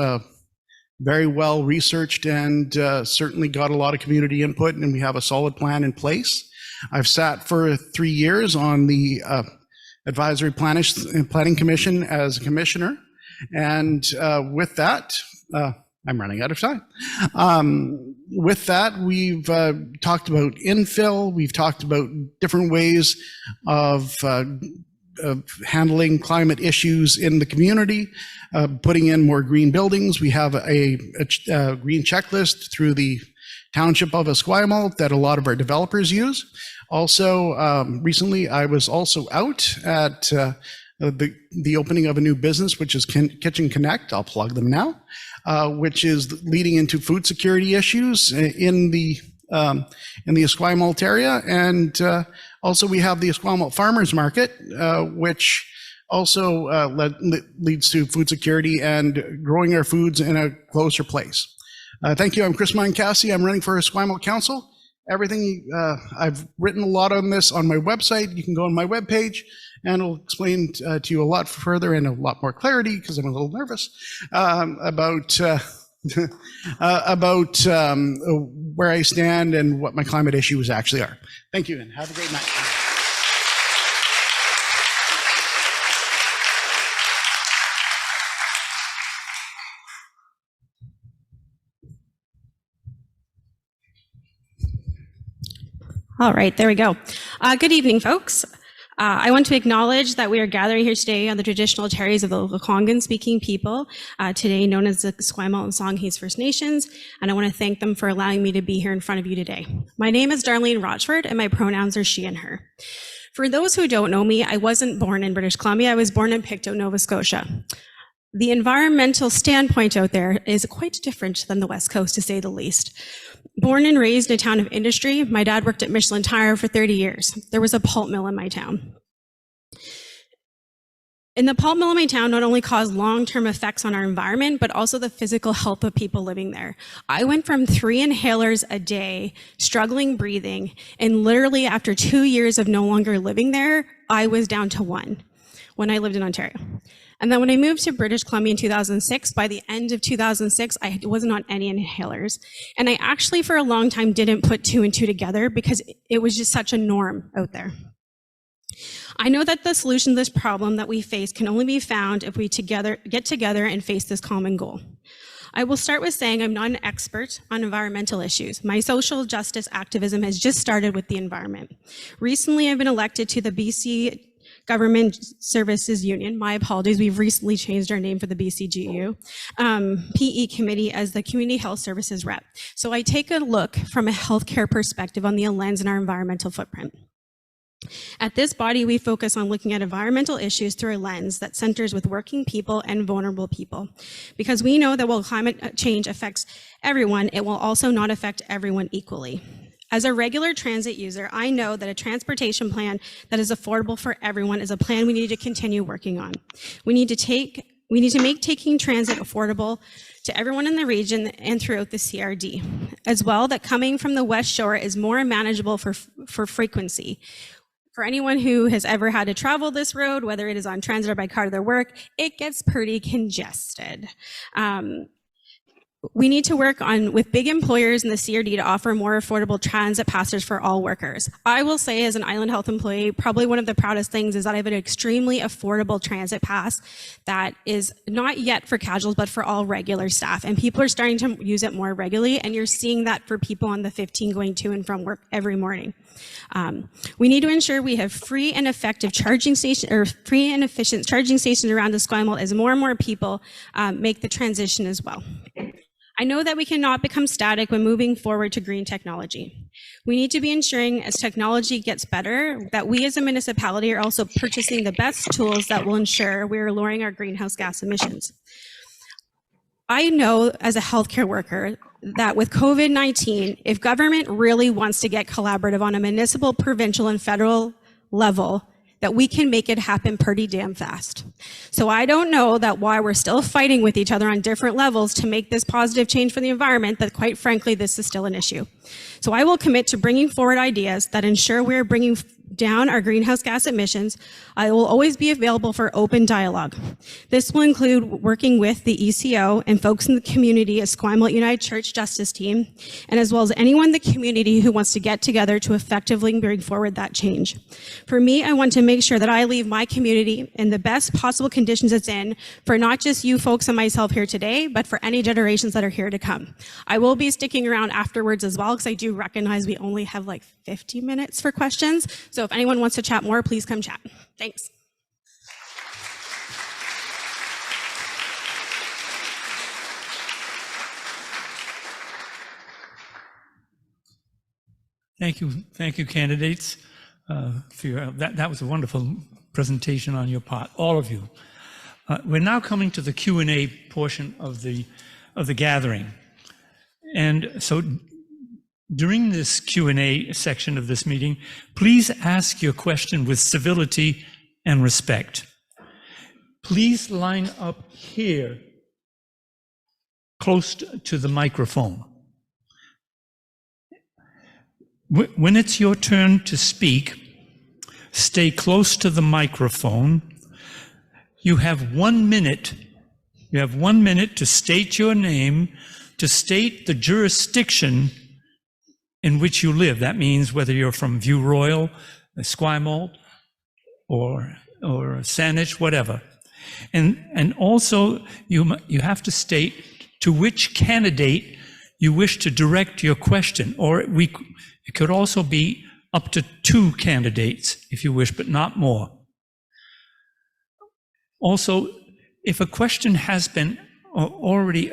very well researched and certainly got a lot of community input, and we have a solid plan in place. I've sat for 3 years on the Advisory Planning Commission as a commissioner, and with that, I'm running out of time. With that, we've talked about infill, we've talked about different ways of handling climate issues in the community, putting in more green buildings. We have a green checklist through the Township of Esquimalt that a lot of our developers use. Also, recently I was also out at the opening of a new business, which is Kitchen Connect. I'll plug them now, which is leading into food security issues in the Esquimalt area. And also we have the Esquimalt Farmers Market, which also leads to food security and growing our foods in a closer place. Thank you. I'm Chris Moncassi. I'm running for Esquimalt Council. Everything, I've written a lot on this on my website. You can go on my webpage and it'll explain to you a lot further and a lot more clarity, because I'm a little nervous, about where I stand and what my climate issues actually are. Thank you, and have a great night. All right, there we go. Good evening, folks. I want to acknowledge that we are gathering here today on the traditional territories of the Lekwungen-speaking people, today known as the Esquimalt and Songhees First Nations, and I want to thank them for allowing me to be here in front of you today. My name is Darlene Rochford, and my pronouns are she and her. For those who don't know me, I wasn't born in British Columbia. I was born in Pictou, Nova Scotia. The environmental standpoint out there is quite different than the West Coast, to say the least. Born and raised in a town of industry, my dad worked at Michelin Tire for 30 years. There was a pulp mill in my town. And the pulp mill in my town not only caused long-term effects on our environment, but also the physical health of people living there. I went from 3 inhalers a day, struggling breathing, and literally after 2 years of no longer living there, I was down to 1 when I lived in Ontario. And then when I moved to British Columbia in 2006, by the end of 2006, I wasn't on any inhalers. And I actually, for a long time, didn't put 2 and 2 together because it was just such a norm out there. I know that the solution to this problem that we face can only be found if we get together and face this common goal. I will start with saying I'm not an expert on environmental issues. My social justice activism has just started with the environment. Recently, I've been elected to the BC Government Services Union. My apologies, we've recently changed our name for the BCGU, PE committee as the Community Health Services rep. So I take a look from a healthcare perspective on the lens in our environmental footprint. At this body, we focus on looking at environmental issues through a lens that centers with working people and vulnerable people. Because we know that while climate change affects everyone, it will also not affect everyone equally. As a regular transit user, I know that a transportation plan that is affordable for everyone is a plan we need to continue working on. We need to make taking transit affordable to everyone in the region and throughout the CRD. As well, that coming from the West Shore is more manageable for frequency. For anyone who has ever had to travel this road, whether it is on transit or by car to their work, it gets pretty congested. We need to work with big employers in the CRD to offer more affordable transit passes for all workers. I will say, as an Island Health employee, probably one of the proudest things is that I have an extremely affordable transit pass that is not yet for casuals, but for all regular staff. And people are starting to use it more regularly, and you're seeing that for people on the 15 going to and from work every morning. We need to ensure we have free and effective charging stations, or free and efficient charging stations around Esquimalt as more and more people make the transition as well. I know that we cannot become static when moving forward to green technology. We need to be ensuring as technology gets better that we as a municipality are also purchasing the best tools that will ensure we are lowering our greenhouse gas emissions. I know as a healthcare worker that with COVID-19, if government really wants to get collaborative on a municipal, provincial, and federal level, that we can make it happen pretty damn fast. So I don't know that why we're still fighting with each other on different levels to make this positive change for the environment, that quite frankly, this is still an issue. So I will commit to bringing forward ideas that ensure we're bringing down our greenhouse gas emissions. I will always be available for open dialogue. This will include working with the ECO and folks in the community, Esquimalt United Church Justice Team, and as well as anyone in the community who wants to get together to effectively bring forward that change. For me, I want to make sure that I leave my community in the best possible conditions it's in for not just you folks and myself here today, but for any generations that are here to come. I will be sticking around afterwards as well, because I do recognize we only have like 50 minutes for questions. So if anyone wants to chat more, please come chat. Thanks. Thank you, candidates. That was a wonderful presentation on your part, all of you. We're now coming to the Q&A portion of the gathering, and so during this Q&A section of this meeting, please ask your question with civility and respect. Please line up here, close to the microphone. When it's your turn to speak, stay close to the microphone. You have 1 minute. You have 1 minute to state your name, to state the jurisdiction in which you live. That means whether you're from View Royal, Esquimalt, or Saanich, whatever. And also you have to state to which candidate you wish to direct your question, or it could also be up to 2 candidates, if you wish, but not more. Also, if a question has been already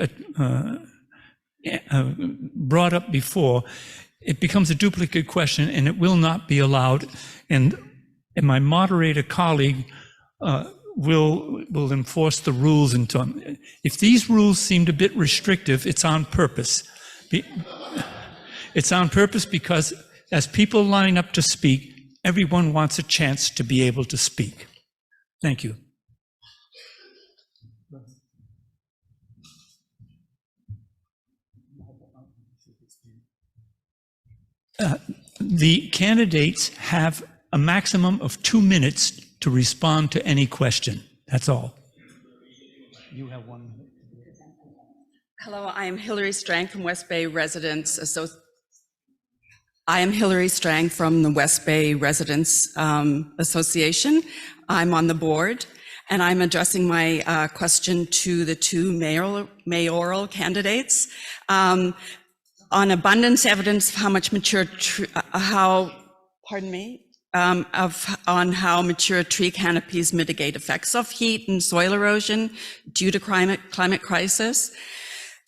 brought up before, it becomes a duplicate question and it will not be allowed. And my moderator colleague will enforce the rules. If these rules seemed a bit restrictive, it's on purpose. It's on purpose because as people line up to speak, everyone wants a chance to be able to speak. Thank you. The candidates have a maximum of 2 minutes to respond to any question. That's all. You have 1 minute. Hello, I am Hillary Strang from West Bay Residents from the West Bay Residents Association. I'm on the board, and I'm addressing my question to the 2 mayoral candidates. On abundance evidence of how much mature, on how mature tree canopies mitigate effects of heat and soil erosion due to climate crisis.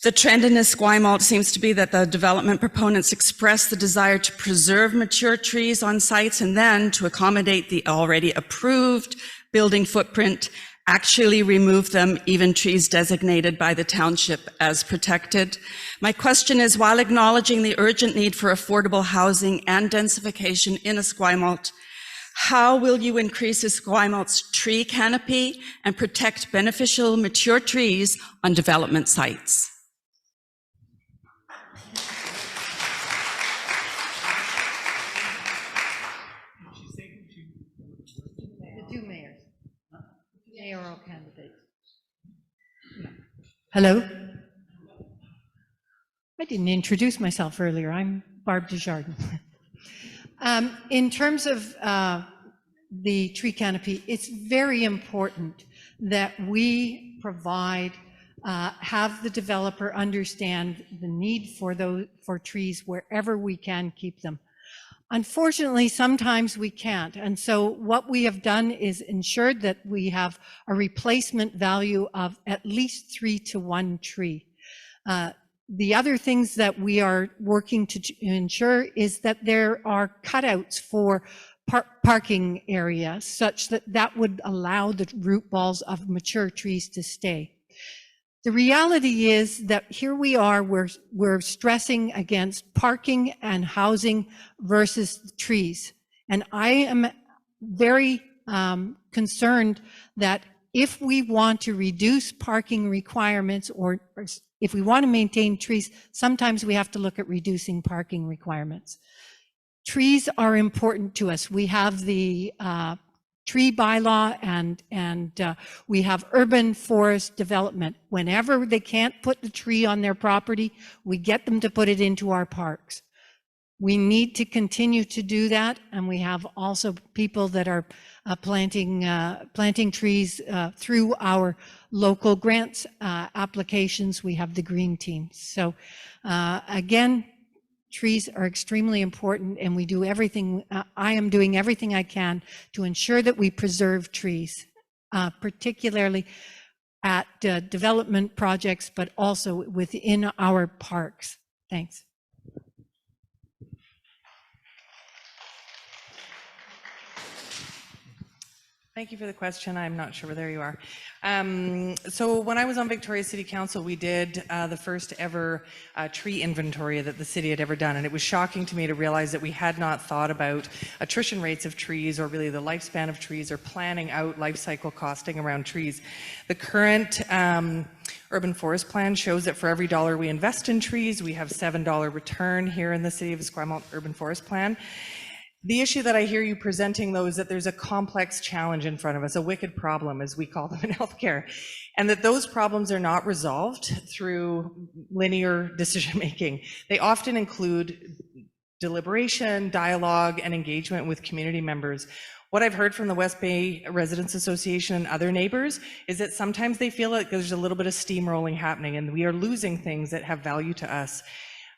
The trend in Esquimalt seems to be that the development proponents express the desire to preserve mature trees on sites and then to accommodate the already approved building footprint, actually remove them, even trees designated by the township as protected. My question is, while acknowledging the urgent need for affordable housing and densification in Esquimalt, how will you increase Esquimalt's tree canopy and protect beneficial mature trees on development sites? The 2 mayors. Mayoral candidates. Hello. I didn't introduce myself earlier. I'm Barb Desjardins. In terms of the tree canopy, it's very important that we provide, have the developer understand the need for trees wherever we can keep them. Unfortunately, sometimes we can't. And so what we have done is ensured that we have a replacement value of at least 3 to 1 tree. The other things that we are working to ensure is that there are cutouts for parking areas such that that would allow the root balls of mature trees to stay. The reality is that here we are, we're stressing against parking and housing versus trees. And I am very concerned that if we want to reduce parking requirements or if we want to maintain trees, sometimes we have to look at reducing parking requirements. Trees are important to us. We have the tree bylaw and we have urban forest development. Whenever they can't put the tree on their property, we get them to put it into our parks. We need to continue to do that, and we have also people that are planting trees through our local grants applications. We have the green team. So again, trees are extremely important, and we do everything. I am doing everything I can to ensure that we preserve trees, particularly at development projects, but also within our parks. Thanks. Thank you for the question. I'm not sure, there you are. So when I was on Victoria City Council, we did the first ever tree inventory that the city had ever done. And it was shocking to me to realize that we had not thought about attrition rates of trees or really the lifespan of trees or planning out life cycle costing around trees. The current urban forest plan shows that for every $1 we invest in trees, we have $7 return here in the city of Esquimalt urban forest plan. The issue that I hear you presenting, though, is that there's a complex challenge in front of us, a wicked problem, as we call them in healthcare, and that those problems are not resolved through linear decision-making. They often include deliberation, dialogue, and engagement with community members. What I've heard from the West Bay Residents Association and other neighbors is that sometimes they feel like there's a little bit of steamrolling happening, and we are losing things that have value to us.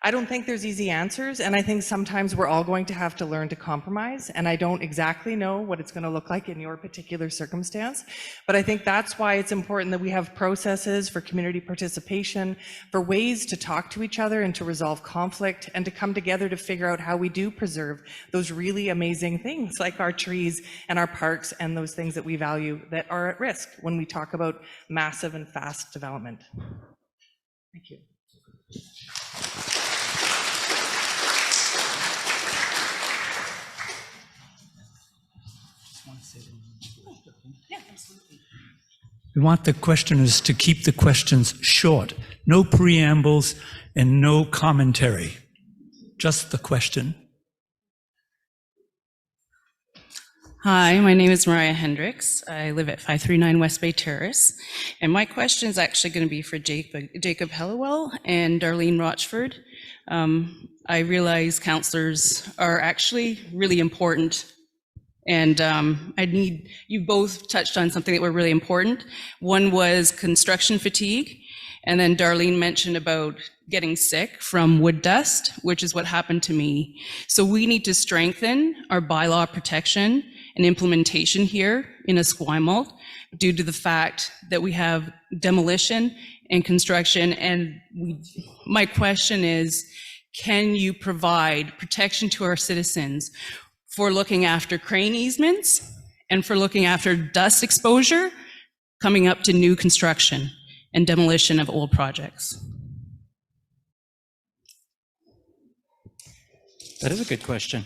I don't think there's easy answers, and I think sometimes we're all going to have to learn to compromise, and I don't exactly know what it's going to look like in your particular circumstance, but I think that's why it's important that we have processes for community participation, for ways to talk to each other and to resolve conflict, and to come together to figure out how we do preserve those really amazing things like our trees and our parks and those things that we value that are at risk when we talk about massive and fast development. Thank you. We want the questioners to keep the questions short, no preambles and no commentary, just the question. Hi, my name is Mariah Hendricks. I live at 539 West Bay Terrace. And my question is actually going to be for Jacob Helliwell and Darlene Rochford. I realize counselors are actually really important. And you both touched on something that were really important. One was construction fatigue. And then Darlene mentioned about getting sick from wood dust, which is what happened to me. So we need to strengthen our bylaw protection and implementation here in Esquimalt due to the fact that we have demolition and construction. And my question is, can you provide protection to our citizens for looking after crane easements and for looking after dust exposure coming up to new construction and demolition of old projects? That is a good question.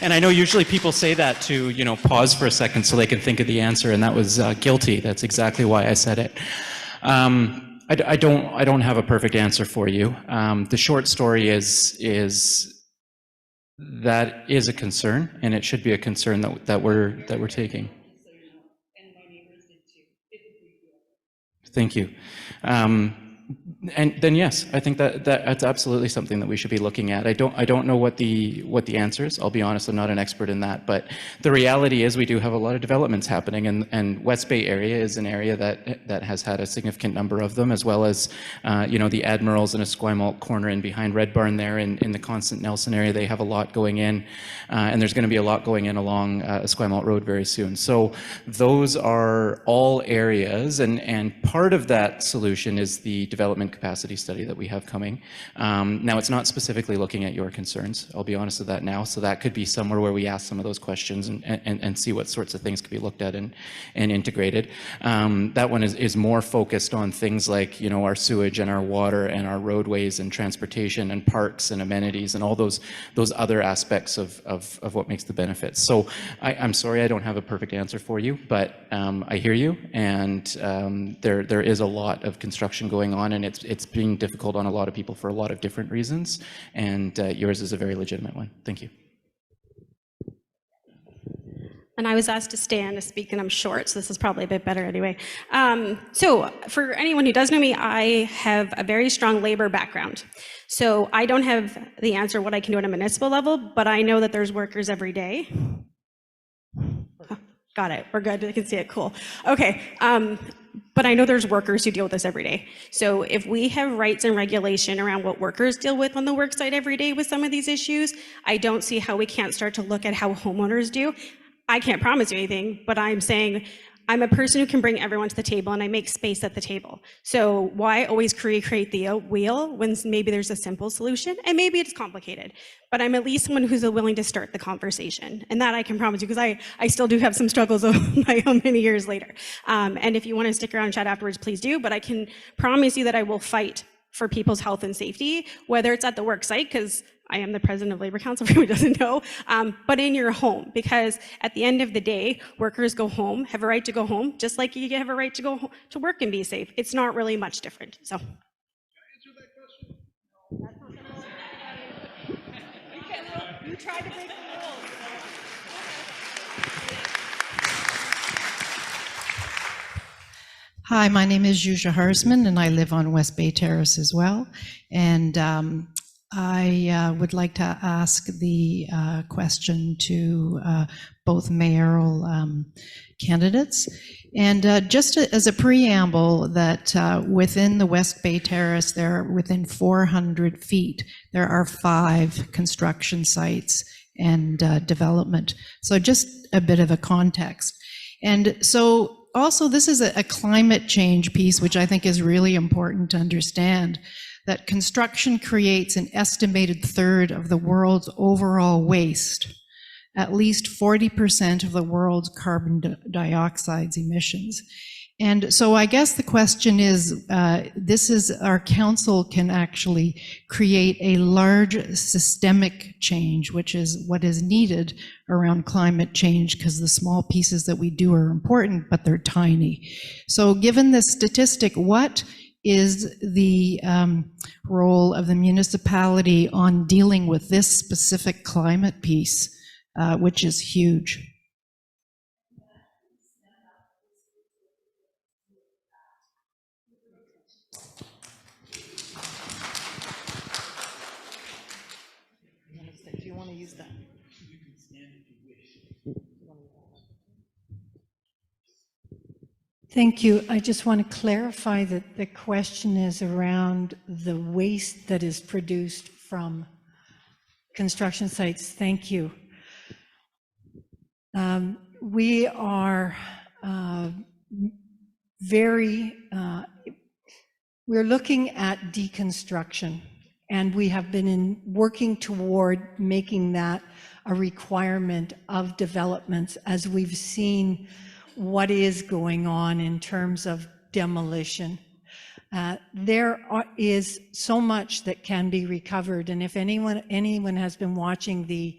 And I know usually people say that to, pause for a second so they can think of the answer, and that was guilty. That's exactly why I said it. I don't have a perfect answer for you. The short story is that is a concern, and it should be a concern that we're taking. Thank you. And then yes, I think that's absolutely something that we should be looking at. I don't know what the answer is. I'll be honest, I'm not an expert in that. But the reality is we do have a lot of developments happening, and West Bay area is an area that has had a significant number of them, as well as the Admirals and Esquimalt corner and behind Red Barn there in the Constant Nelson area. They have a lot going in, and there's going to be a lot going in along Esquimalt Road very soon. So those are all areas, and part of that solution is the development capacity study that we have coming. Now, it's not specifically looking at your concerns. I'll be honest with that now. So that could be somewhere where we ask some of those questions and see what sorts of things could be looked at and integrated. That one is more focused on things like, our sewage and our water and our roadways and transportation and parks and amenities and all those other aspects of what makes the benefits. So I'm sorry I don't have a perfect answer for you, but I hear you, and there is a lot of construction going on, and it's being difficult on a lot of people for a lot of different reasons, and yours is a very legitimate one. Thank you. And I was asked to stand to speak, and I'm short, so this is probably a bit better anyway. So for anyone who does know me, I have a very strong labor background. So I don't have the answer what I can do at a municipal level, but I know that there's workers every day. Oh, got it, we're good, I can see it, cool. Okay, but I know there's workers who deal with this every day. So if we have rights and regulation around what workers deal with on the work site every day with some of these issues, I don't see how we can't start to look at how homeowners do. I can't promise you anything, but I'm saying I'm a person who can bring everyone to the table, and I make space at the table. So why always create the wheel when maybe there's a simple solution, and maybe it's complicated, but I'm at least someone who's willing to start the conversation. And that I can promise you, because I still do have some struggles of my own many years later. And if you want to stick around and chat afterwards, please do, but I can promise you that I will fight for people's health and safety, whether it's at the work site, because I am the president of Labor Council, if anyone doesn't know, but in your home, because at the end of the day, workers go home, have a right to go home, just like you have a right to go home, to work and be safe. It's not really much different, so. Can I answer that question? You tried to break the rules. Hi, my name is Zsuzsa Harsman, and I live on West Bay Terrace as well. And I would like to ask the question to both mayoral candidates. And just as a preamble, that within the West Bay Terrace, there within 400 feet, there are 5 construction sites and development. So just a bit of a context. And so also this is a climate change piece, which I think is really important to understand, that construction creates an estimated third of the world's overall waste, at least 40% of the world's carbon dioxide emissions. And so I guess the question is, our council can actually create a large systemic change, which is what is needed around climate change, because the small pieces that we do are important, but they're tiny. So given this statistic, what is the role of the municipality on dealing with this specific climate piece, which is huge? Do you want to use that? Thank you. I just want to clarify that the question is around the waste that is produced from construction sites. Thank you. We are we're looking at deconstruction, and we have been working toward making that a requirement of developments as we've seen what is going on in terms of demolition. There is so much that can be recovered, and if anyone has been watching the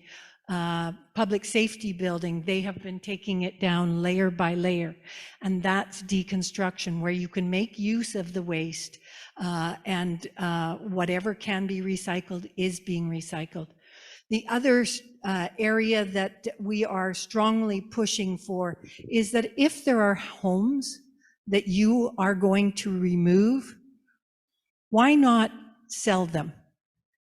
public safety building, they have been taking it down layer by layer, and that's deconstruction, where you can make use of the waste and whatever can be recycled is being recycled. The other area that we are strongly pushing for is that if there are homes that you are going to remove, why not sell them?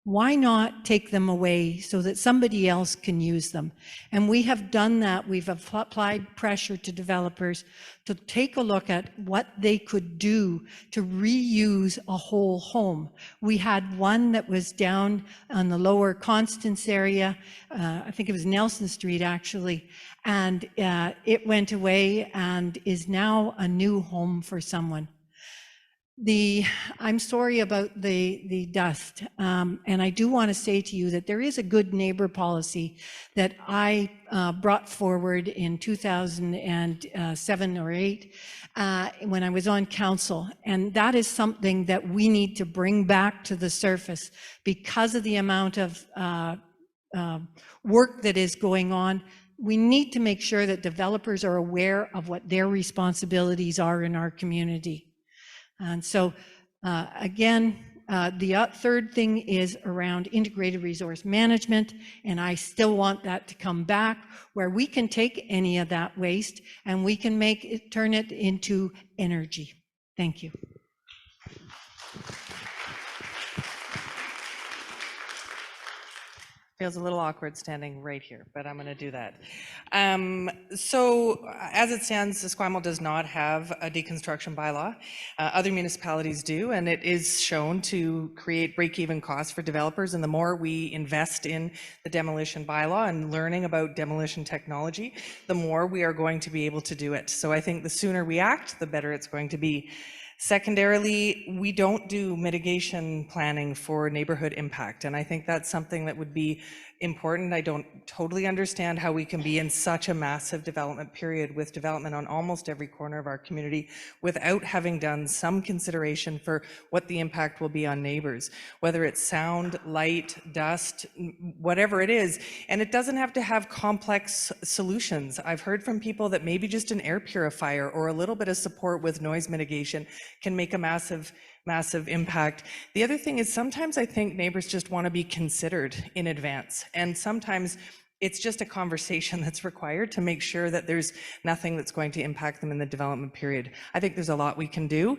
Why not take them away so that somebody else can use them? And we have done that. We've applied pressure to developers to take a look at what they could do to reuse a whole home. We had one that was down on the Lower Constance area, I think it was Nelson Street actually, and it went away and is now a new home for someone. I'm sorry about the dust, and I do want to say to you that there is a good neighbor policy that I brought forward in 2007 or 8 when I was on council, and that is something that we need to bring back to the surface because of the amount of work that is going on. We need to make sure that developers are aware of what their responsibilities are in our community. And so, again, the third thing is around integrated resource management, and I still want that to come back, where we can take any of that waste and we can turn it into energy. Thank you. Feels a little awkward standing right here, but I'm going to do that. So as it stands, Esquimalt does not have a deconstruction bylaw. Other municipalities do, and it is shown to create break-even costs for developers. And the more we invest in the demolition bylaw and learning about demolition technology, the more we are going to be able to do it. So I think the sooner we act, the better it's going to be. Secondarily, we don't do mitigation planning for neighborhood impact, and I think that's something that would be important. I don't totally understand how we can be in such a massive development period with development on almost every corner of our community without having done some consideration for what the impact will be on neighbors, whether it's sound, light, dust, whatever it is. And it doesn't have to have complex solutions. I've heard from people that maybe just an air purifier or a little bit of support with noise mitigation can make a massive impact. The other thing is sometimes I think neighbors just want to be considered in advance, and sometimes it's just a conversation that's required to make sure that there's nothing that's going to impact them in the development period. I think there's a lot we can do.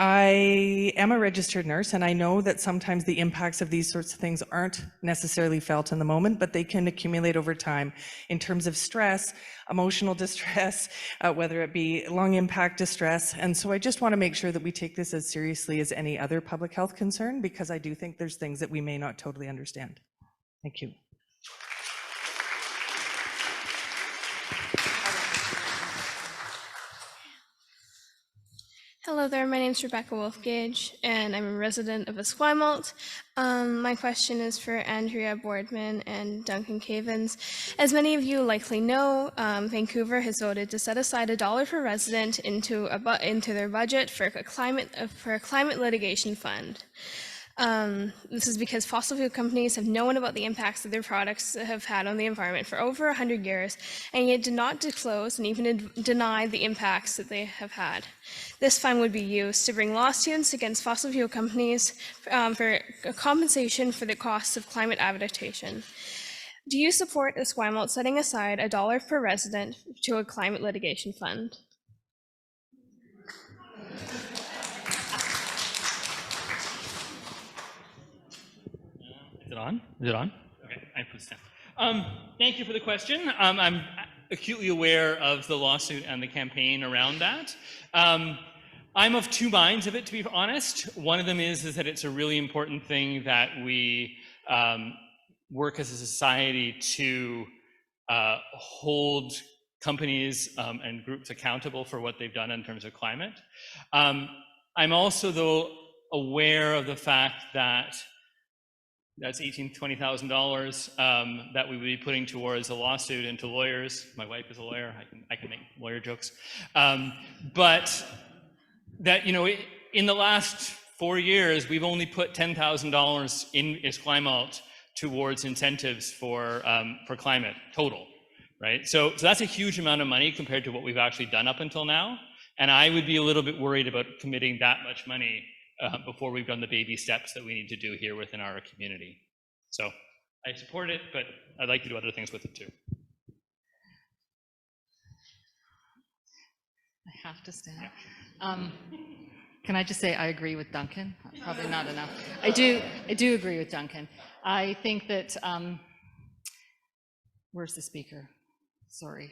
I am a registered nurse, and I know that sometimes the impacts of these sorts of things aren't necessarily felt in the moment, but they can accumulate over time in terms of stress, emotional distress, whether it be lung impact distress. And so I just want to make sure that we take this as seriously as any other public health concern, because I do think there's things that we may not totally understand. Thank you. Hello there, my name is Rebecca Wolfgage, and I'm a resident of Esquimalt. My question is for Andrea Boardman and Duncan Cavins. As many of you likely know, Vancouver has voted to set aside $1 per resident into their budget for a climate litigation fund. This is because fossil fuel companies have known about the impacts that their products have had on the environment for over 100 years, and yet did not disclose and even deny the impacts that they have had. This fund would be used to bring lawsuits against fossil fuel companies for compensation for the costs of climate adaptation. Do you support Esquimalt setting aside $1 per resident to a climate litigation fund? Is it on? Is it on? Okay, I put it down. Thank you for the question. I'm acutely aware of the lawsuit and the campaign around that. I'm of two minds of it, to be honest. One of them is that it's a really important thing that we work as a society to hold companies and groups accountable for what they've done in terms of climate. I'm also, though, aware of the fact that that's $18,000 to $20,000 that we would be putting towards a lawsuit and to lawyers. My wife is a lawyer. I can make lawyer jokes. But that, you know, in the last 4 years, we've only put $10,000 in Esquimalt towards incentives for climate total, right? So that's a huge amount of money compared to what we've actually done up until now. And I would be a little bit worried about committing that much money before we've done the baby steps that we need to do here within our community. So I support it, but I'd like to do other things with it too. I have to stand. Can I just say I agree with Duncan? Probably not enough. I do agree with Duncan. I think that, where's the speaker? Sorry.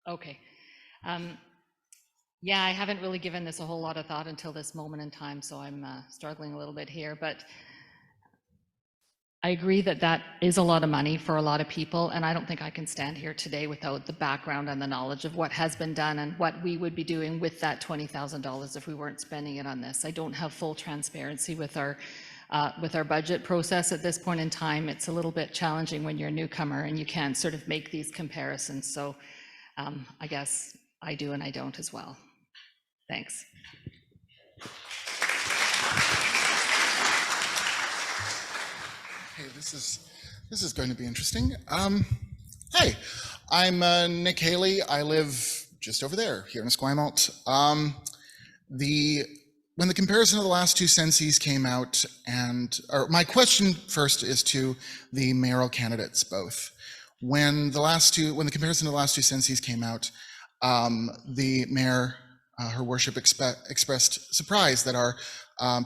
Okay. Yeah, I haven't really given this a whole lot of thought until this moment in time, so I'm struggling a little bit here, but I agree that that is a lot of money for a lot of people, and I don't think I can stand here today without the background and the knowledge of what has been done and what we would be doing with that $20,000 if we weren't spending it on this. I don't have full transparency with our budget process at this point in time. It's a little bit challenging when you're a newcomer and you can't sort of make these comparisons, so I guess I do and I don't as well. Thanks. Hey, this is going to be interesting. Hey, I'm Nick Haley. I live just over there, here in Esquimalt. When the comparison of the last two censuses came out, or my question first is to the mayoral candidates both. When the comparison of the last two censuses came out, the mayor, her worship, expressed surprise that our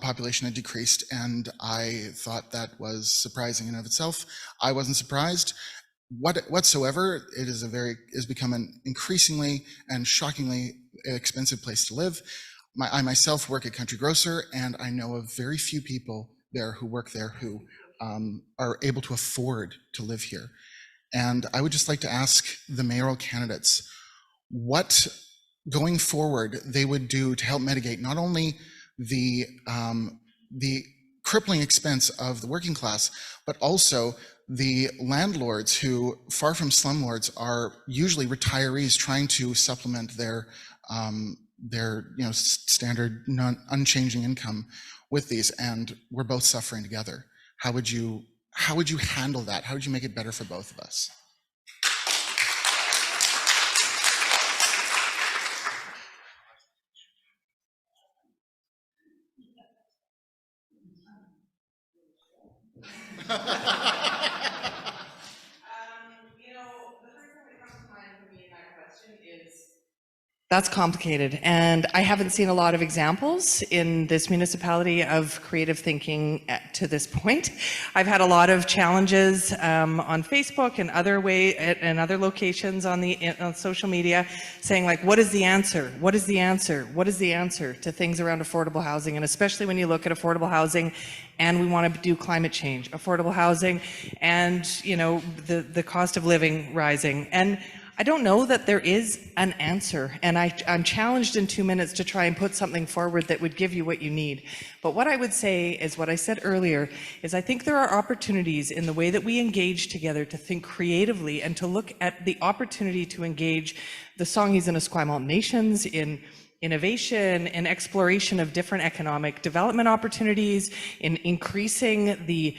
population had decreased, and I thought that was surprising in and of itself. I wasn't surprised whatsoever. It has become an increasingly and shockingly expensive place to live. I myself work at Country Grocer, and I know of very few people there who work there who are able to afford to live here. And I would just like to ask the mayoral candidates what, going forward, they would do to help mitigate not only the crippling expense of the working class, but also the landlords who, far from slumlords, are usually retirees trying to supplement their standard unchanging income with these, and we're both suffering together. How would you handle that? How would you make it better for both of us? That's complicated, and I haven't seen a lot of examples in this municipality of creative thinking to this point. I've had a lot of challenges on Facebook and other locations on social media saying, like, what is the answer? What is the answer? What is the answer to things around affordable housing? And especially when you look at affordable housing and we want to do climate change, affordable housing, and the cost of living rising. And I don't know that there is an answer, and I'm challenged in 2 minutes to try and put something forward that would give you what you need. But what I would say is what I said earlier, is I think there are opportunities in the way that we engage together to think creatively and to look at the opportunity to engage the Songhees and Esquimalt nations in innovation and exploration of different economic development opportunities, in increasing the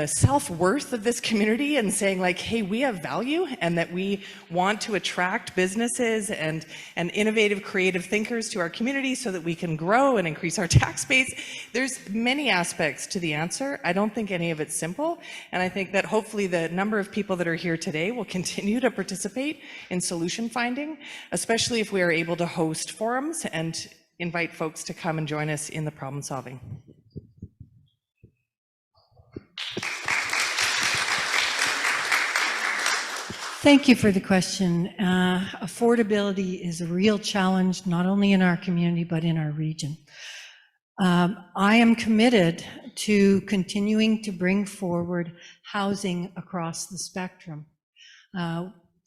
self-worth of this community and saying, like, hey, we have value and that we want to attract businesses and innovative, creative thinkers to our community so that we can grow and increase our tax base. There's many aspects to the answer. I don't think any of it's simple. And I think that hopefully the number of people that are here today will continue to participate in solution finding, especially if we are able to host forums and invite folks to come and join us in the problem solving. Thank you for the question. Affordability is a real challenge, not only in our community, but in our region. I am committed to continuing to bring forward housing across the spectrum.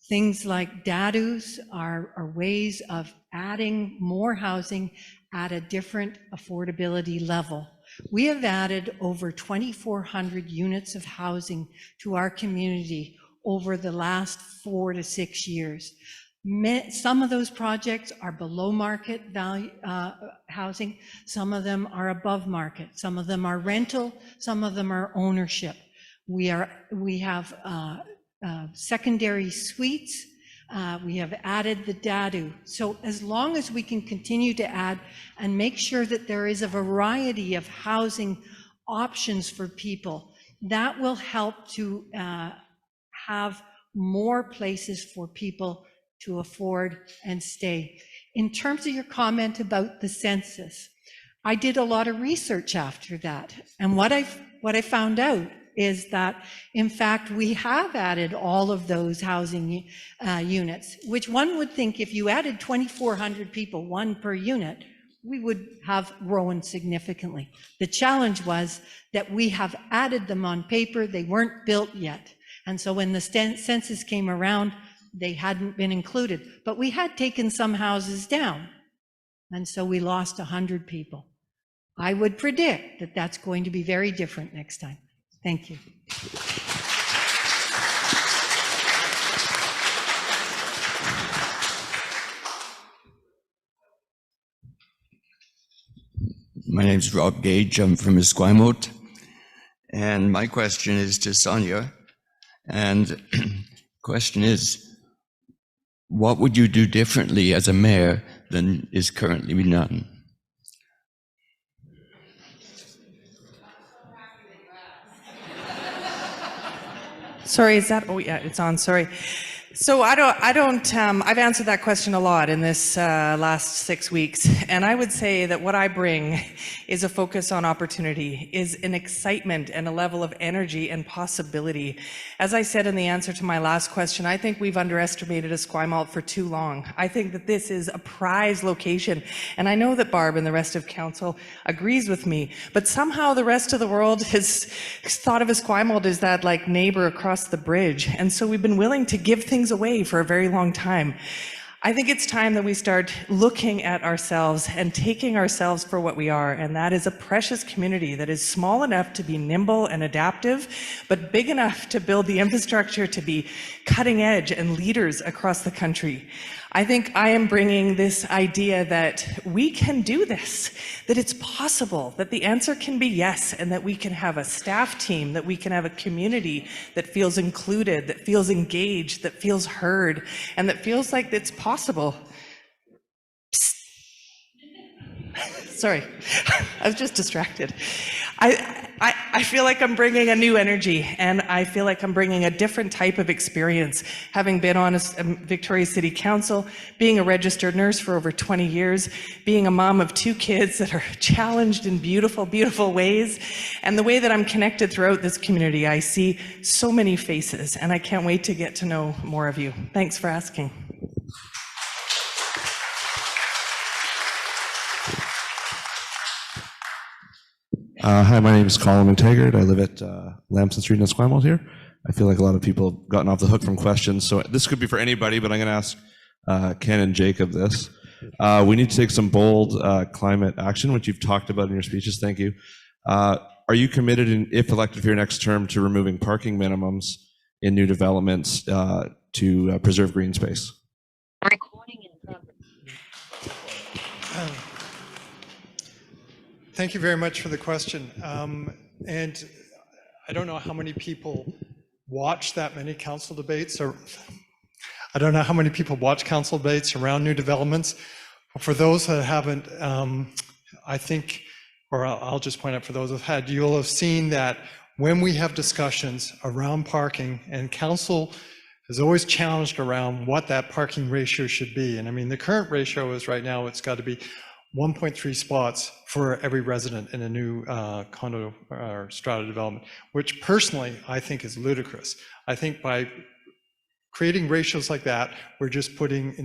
Things like DADUs are ways of adding more housing at a different affordability level. We have added over 2,400 units of housing to our community over the last 4 to 6 years. Some of those projects are below market value housing, some of them are above market, some of them are rental, some of them are ownership. We have secondary suites, we have added the DADU. So as long as we can continue to add and make sure that there is a variety of housing options for people, that will help to have more places for people to afford and stay. In terms of your comment about the census, I did a lot of research after that. And what I found out is that, in fact, we have added all of those housing units, which one would think if you added 2,400 people, one per unit, we would have grown significantly. The challenge was that we have added them on paper, they weren't built yet. And so when the census came around, they hadn't been included. But we had taken some houses down. And so we lost 100 people. I would predict that that's going to be very different next time. Thank you. My name's Rob Gage. I'm from Esquimalt. And my question is to Sonia. And question is, what would you do differently as a mayor than is currently being done? Sorry, is that, oh yeah, it's on, sorry. So I've answered that question a lot in this last 6 weeks, and I would say that what I bring is a focus on opportunity, is an excitement and a level of energy and possibility. As I said in the answer to my last question, I think we've underestimated Esquimalt for too long. I think that this is a prized location, and I know that Barb and the rest of council agrees with me, but somehow the rest of the world has thought of Esquimalt as that like neighbor across the bridge, and so we've been willing to give things away for a very long time. I think it's time that we start looking at ourselves and taking ourselves for what we are, and that is a precious community that is small enough to be nimble and adaptive, but big enough to build the infrastructure to be cutting edge and leaders across the country. I think I am bringing this idea that we can do this, that it's possible, that the answer can be yes, and that we can have a staff team, that we can have a community that feels included, that feels engaged, that feels heard, and that feels like it's possible. Sorry, I was just distracted. I feel like I'm bringing a new energy, and I feel like I'm bringing a different type of experience, having been on a Victoria City Council, being a registered nurse for over 20 years, being a mom of 2 kids that are challenged in beautiful, beautiful ways, and the way that I'm connected throughout this community. I see so many faces, and I can't wait to get to know more of you. Thanks for asking. Hi, my name is Colin McTaggart. I live at Lamson Street in Esquimalt here. I feel like a lot of people have gotten off the hook from questions, so this could be for anybody, but I'm going to ask Ken and Jacob this. We need to take some bold climate action, which you've talked about in your speeches. Thank you. Are you committed, if elected for your next term, to removing parking minimums in new developments to preserve green space? Thank you very much for the question. And I don't know how many people watch that many council debates, or I don't know how many people watch council debates around new developments. But for those that haven't, I think, or I'll just point out for those who've had, you'll have seen that when we have discussions around parking, and council is always challenged around what that parking ratio should be. And I mean, the current ratio is right now, it's got to be 1.3 spots for every resident in a new condo or strata development, which personally I think is ludicrous. I think by creating ratios like that, we're just putting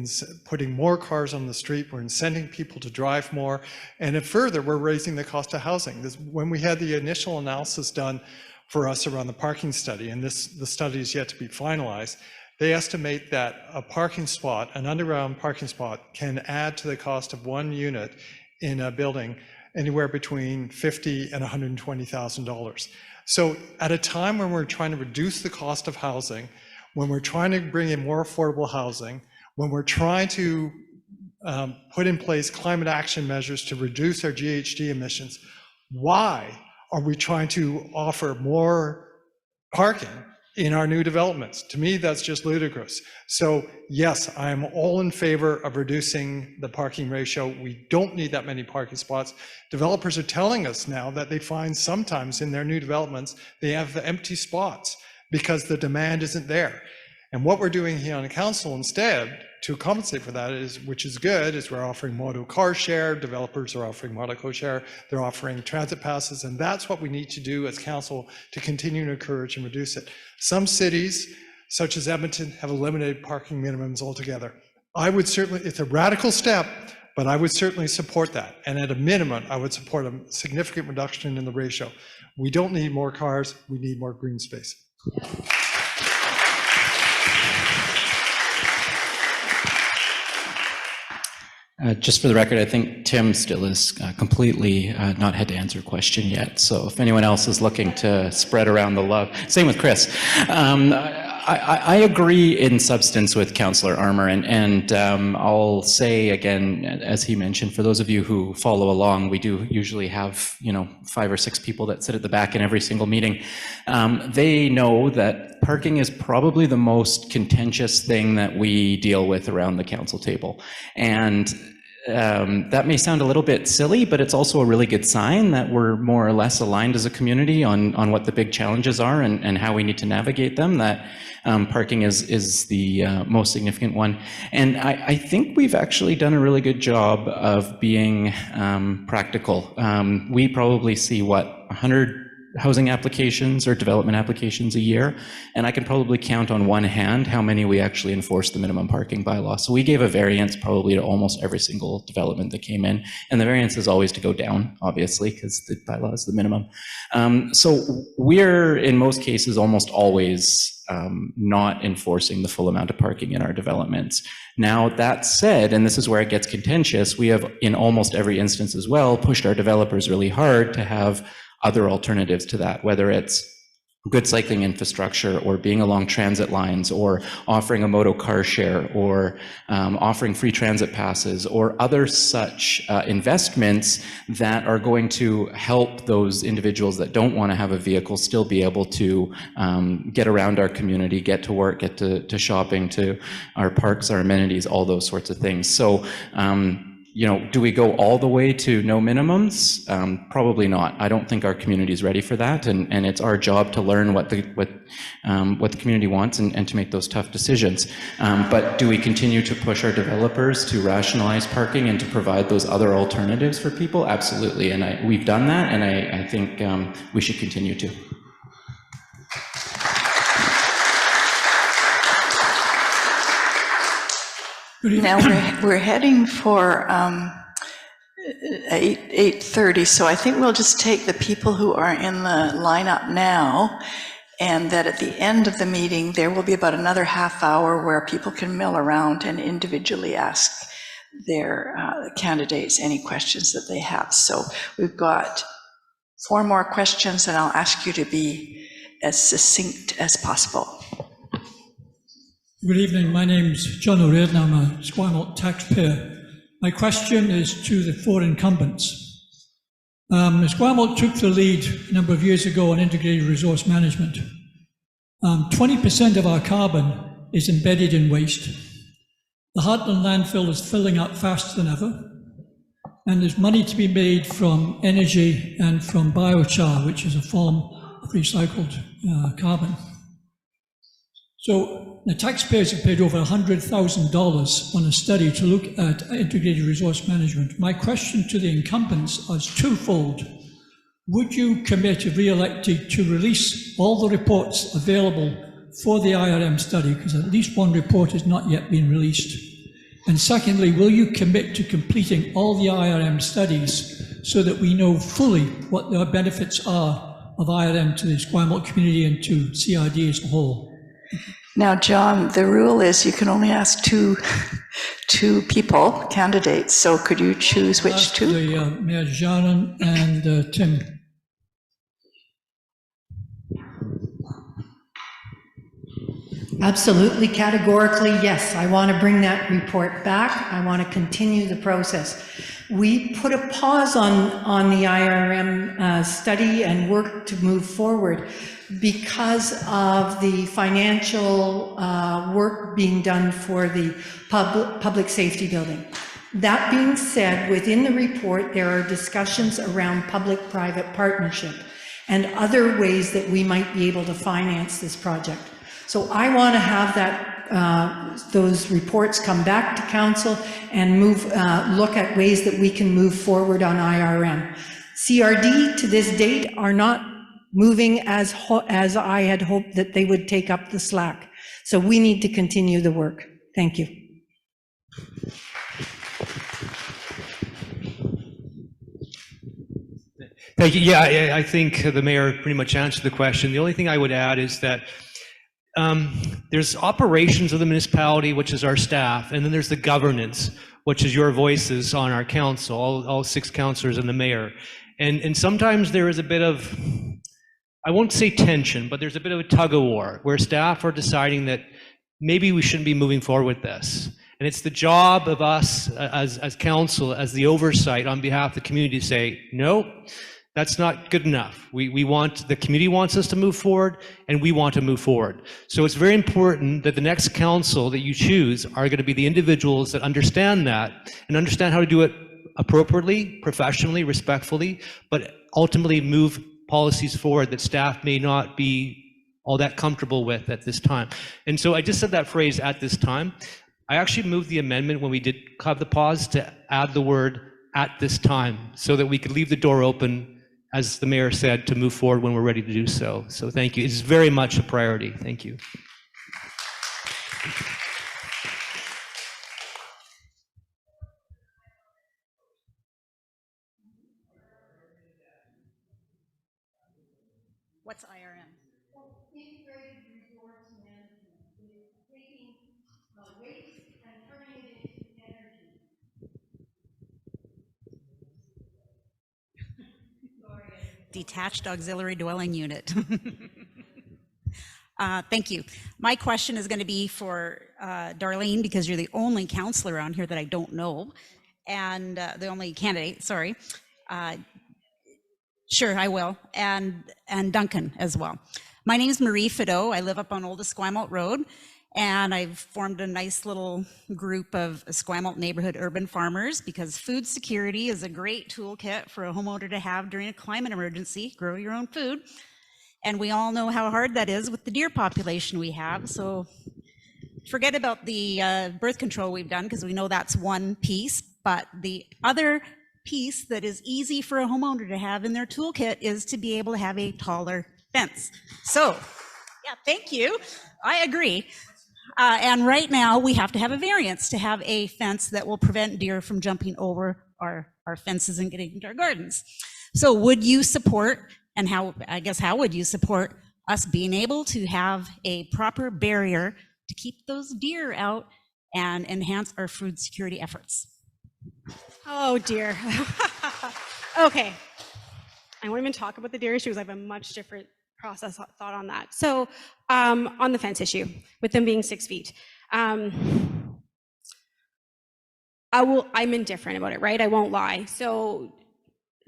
more cars on the street, we're incenting people to drive more, and if further, we're raising the cost of housing. When we had the initial analysis done for us around the parking study, and the study is yet to be finalized, they estimate that a parking spot, an underground parking spot, can add to the cost of one unit in a building anywhere between $50,000 and $120,000. So at a time when we're trying to reduce the cost of housing, when we're trying to bring in more affordable housing, when we're trying to put in place climate action measures to reduce our GHG emissions, why are we trying to offer more parking in our new developments? To me, that's just ludicrous. So yes, I am all in favor of reducing the parking ratio. We don't need that many parking spots. Developers are telling us now that they find sometimes in their new developments, they have empty spots because the demand isn't there. And what we're doing here on the council instead to compensate for that is, which is good, is we're offering modal car share. Developers are offering modal car share. They're offering transit passes. And that's what we need to do as council to continue to encourage and reduce it. Some cities, such as Edmonton, have eliminated parking minimums altogether. I would certainly, it's a radical step, but I would certainly support that. And at a minimum, I would support a significant reduction in the ratio. We don't need more cars, we need more green space. Just for the record, I think Tim still is completely not had to answer a question yet. So if anyone else is looking to spread around the love, same with Chris. I agree in substance with Councillor Armour, and I'll say again, as he mentioned, for those of you who follow along, we do usually have 5 or 6 people that sit at the back in every single meeting. They know that parking is probably the most contentious thing that we deal with around the council table, and that may sound a little bit silly, but it's also a really good sign that we're more or less aligned as a community on what the big challenges are and how we need to navigate them, that parking is the most significant one. And I think we've actually done a really good job of being practical. We probably see, 100 housing applications or development applications a year, and I can probably count on one hand how many we actually enforce the minimum parking bylaw. So we gave a variance probably to almost every single development that came in, and the variance is always to go down, obviously, because the bylaw is the minimum. So we're, in most cases, almost always not enforcing the full amount of parking in our developments. Now, that said, and this is where it gets contentious, we have, in almost every instance as well, pushed our developers really hard to have other alternatives to that, whether it's good cycling infrastructure or being along transit lines or offering a moto car share or offering free transit passes or other such investments that are going to help those individuals that don't want to have a vehicle still be able to get around our community, get to work, get to shopping, to our parks, our amenities, all those sorts of things. So do we go all the way to no minimums? Probably not. I don't think our community is ready for that, and it's our job to learn what the community wants and to make those tough decisions. But do we continue to push our developers to rationalize parking and to provide those other alternatives for people? Absolutely, and we've done that, and I think we should continue to. Now we're heading for 8:30, so I think we'll just take the people who are in the lineup now, and that at the end of the meeting there will be about another half hour where people can mill around and individually ask their candidates any questions that they have. So we've got 4 more questions, and I'll ask you to be as succinct as possible. Good evening. My name's John O'Riordan. I'm a Esquimalt taxpayer. My question is to the 4 incumbents. Esquimalt took the lead a number of years ago on integrated resource management. 20% of our carbon is embedded in waste. The Heartland landfill is filling up faster than ever, and there's money to be made from energy and from biochar, which is a form of recycled carbon. So the taxpayers have paid over $100,000 on a study to look at integrated resource management. My question to the incumbents is twofold. Would you commit, if re-elected, to release all the reports available for the IRM study, because at least one report has not yet been released? And secondly, will you commit to completing all the IRM studies so that we know fully what the benefits are of IRM to the Esquimalt community and to CRD as a whole? Now, John, the rule is you can only ask two people, candidates, so could you choose which two? Mayor Jaron and Tim. Absolutely, categorically, yes. I want to bring that report back. I want to continue the process. We put a pause on the IRM study and work to move forward because of the financial work being done for the public safety building. That being said, within the report, there are discussions around public-private partnership and other ways that we might be able to finance this project. So I want to have that those reports come back to council and look at ways that we can move forward on IRM. CRD to this date are not moving as I had hoped that they would take up the slack. So we need to continue the work. Thank you. Thank you. Yeah, I think the mayor pretty much answered the question. The only thing I would add is that there's operations of the municipality, which is our staff, and then there's the governance, which is your voices on our council, all 6 councillors and the mayor. And sometimes there is a bit of, I won't say tension, but there's a bit of a tug of war where staff are deciding that maybe we shouldn't be moving forward with this. And it's the job of us as council, as the oversight on behalf of the community to say, no, that's not good enough. The community wants us to move forward, and we want to move forward. So it's very important that the next council that you choose are going to be the individuals that understand that and understand how to do it appropriately, professionally, respectfully, but ultimately move policies forward that staff may not be all that comfortable with at this time. And so I just said that phrase, at this time. I actually moved the amendment when we did have the pause to add the word at this time so that we could leave the door open, as the mayor said, to move forward when we're ready to do so. So thank you. It's very much a priority. Thank you. What's IRM? Integrated resource management. It's taking waste and turning it into energy. Detached auxiliary dwelling unit. Thank you. My question is going to be for Darlene, because you're the only counselor around here that I don't know, and the only candidate, sorry. Sure, I will, and Duncan as well. My name is Marie Fideau. I live up on Old Esquimalt Road, And I've formed a nice little group of Esquimalt neighborhood urban farmers because food security is a great toolkit for a homeowner to have during a climate emergency. Grow your own food. And we all know how hard that is with the deer population we have. So forget about the birth control we've done because we know that's one piece. But the other piece that is easy for a homeowner to have in their toolkit is to be able to have a taller fence. So, yeah, thank you. I agree. And right now we have to have a variance to have a fence that will prevent deer from jumping over our fences and getting into our gardens. So would you support, and how would you support us being able to have a proper barrier to keep those deer out and enhance our food security efforts? Oh dear. Okay. I won't even talk about the deer issues. I have a much different thought on that. So on the fence issue, with them being 6 feet, I'm indifferent about it, right? I won't lie. So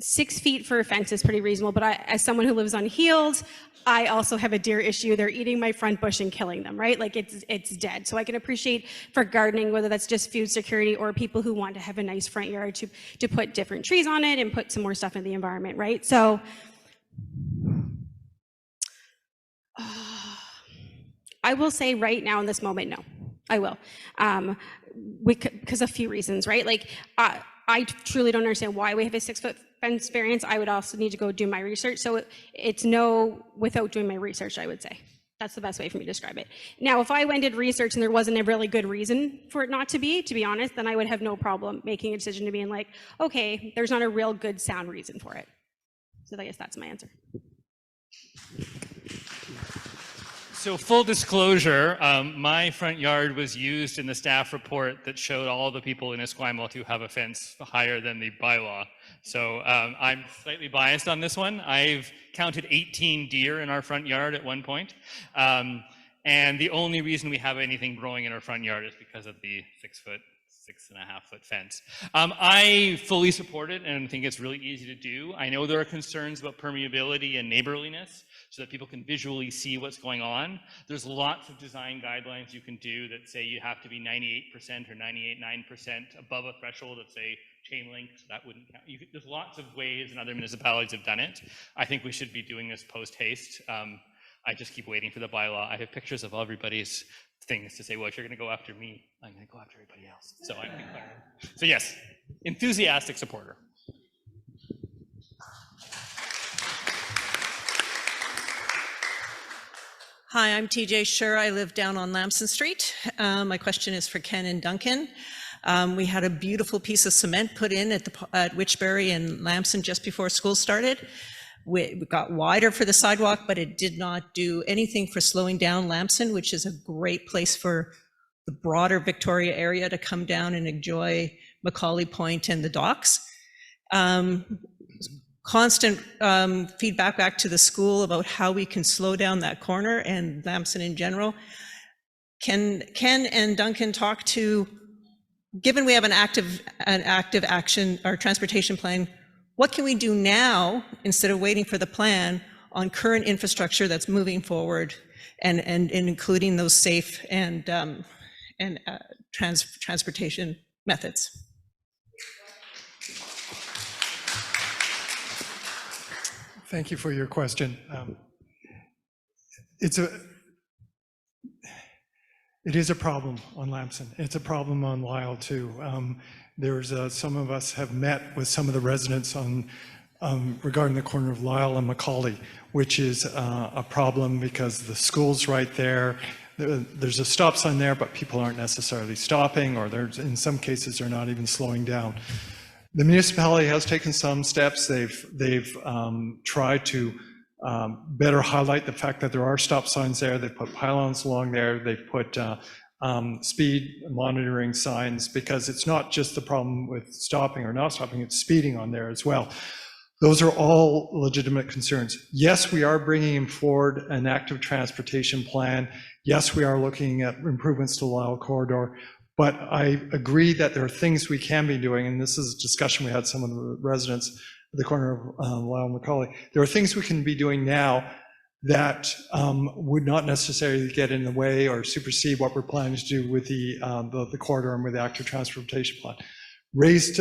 6 feet for a fence is pretty reasonable, but as someone who lives unhealed, I also have a deer issue. They're eating my front bush and killing them, right? Like it's dead. So I can appreciate for gardening, whether that's just food security or people who want to have a nice front yard to put different trees on it and put some more stuff in the environment, right? So I will say right now in this moment, no, I will. Because of a few reasons, right? Like I truly don't understand why we have a 6-foot fence variance. I would also need to go do my research. So it's no without doing my research, I would say. That's the best way for me to describe it. Now, if I went and did research and there wasn't a really good reason for it not to be honest, then I would have no problem making a decision to being like, okay, there's not a real good sound reason for it. So I guess that's my answer. So full disclosure, my front yard was used in the staff report that showed all the people in Esquimalt who have a fence higher than the bylaw. So I'm slightly biased on this one. I've counted 18 deer in our front yard at one point. And the only reason we have anything growing in our front yard is because of the 6.5-foot fence. I fully support it and think it's really easy to do. I know there are concerns about permeability and neighborliness so that people can visually see what's going on. There's lots of design guidelines you can do that say you have to be 98% or 98.9% above a threshold of, say, chain link, so that wouldn't count. There's lots of ways and other municipalities have done it. I think we should be doing this post haste. I just keep waiting for the bylaw. I have pictures of everybody's things to say, well, if you're going to go after me, I'm going to go after everybody else. So I'm declaring. So yes, enthusiastic supporter. Hi, I'm TJ Scher. I live down on Lamson Street. My question is for Ken and Duncan. We had a beautiful piece of cement put in at Witchbury and Lamson just before school started. We got wider for the sidewalk, but it did not do anything for slowing down Lamson, which is a great place for the broader Victoria area to come down and enjoy Macaulay Point and the docks. Constant feedback back to the school about how we can slow down that corner and Lamson in general. Can Ken and Duncan talk to, given we have an active action or transportation plan, what can we do now instead of waiting for the plan on current infrastructure that's moving forward and including those safe and transportation methods? Thank you for your question. It is a problem on Lamson. It's a problem on Lyle too. There's some of us have met with some of the residents on regarding the corner of Lyle and Macaulay, which is a problem because the school's right there. There's a stop sign there, but people aren't necessarily stopping, or there's, in some cases, they're not even slowing down. The municipality has taken some steps. They've tried to better highlight the fact that there are stop signs there. They've put pylons along there. They've put speed monitoring signs, because it's not just the problem with stopping or not stopping, it's speeding on there as well. Those are all legitimate concerns. Yes, we are bringing forward an active transportation plan. Yes, we are looking at improvements to the Lyle corridor. But I agree that there are things we can be doing, and this is a discussion we had some of the residents at the corner of Lyle and Macaulay. There are things we can be doing now that would not necessarily get in the way or supersede what we're planning to do with the corridor and with the active transportation plan. Raised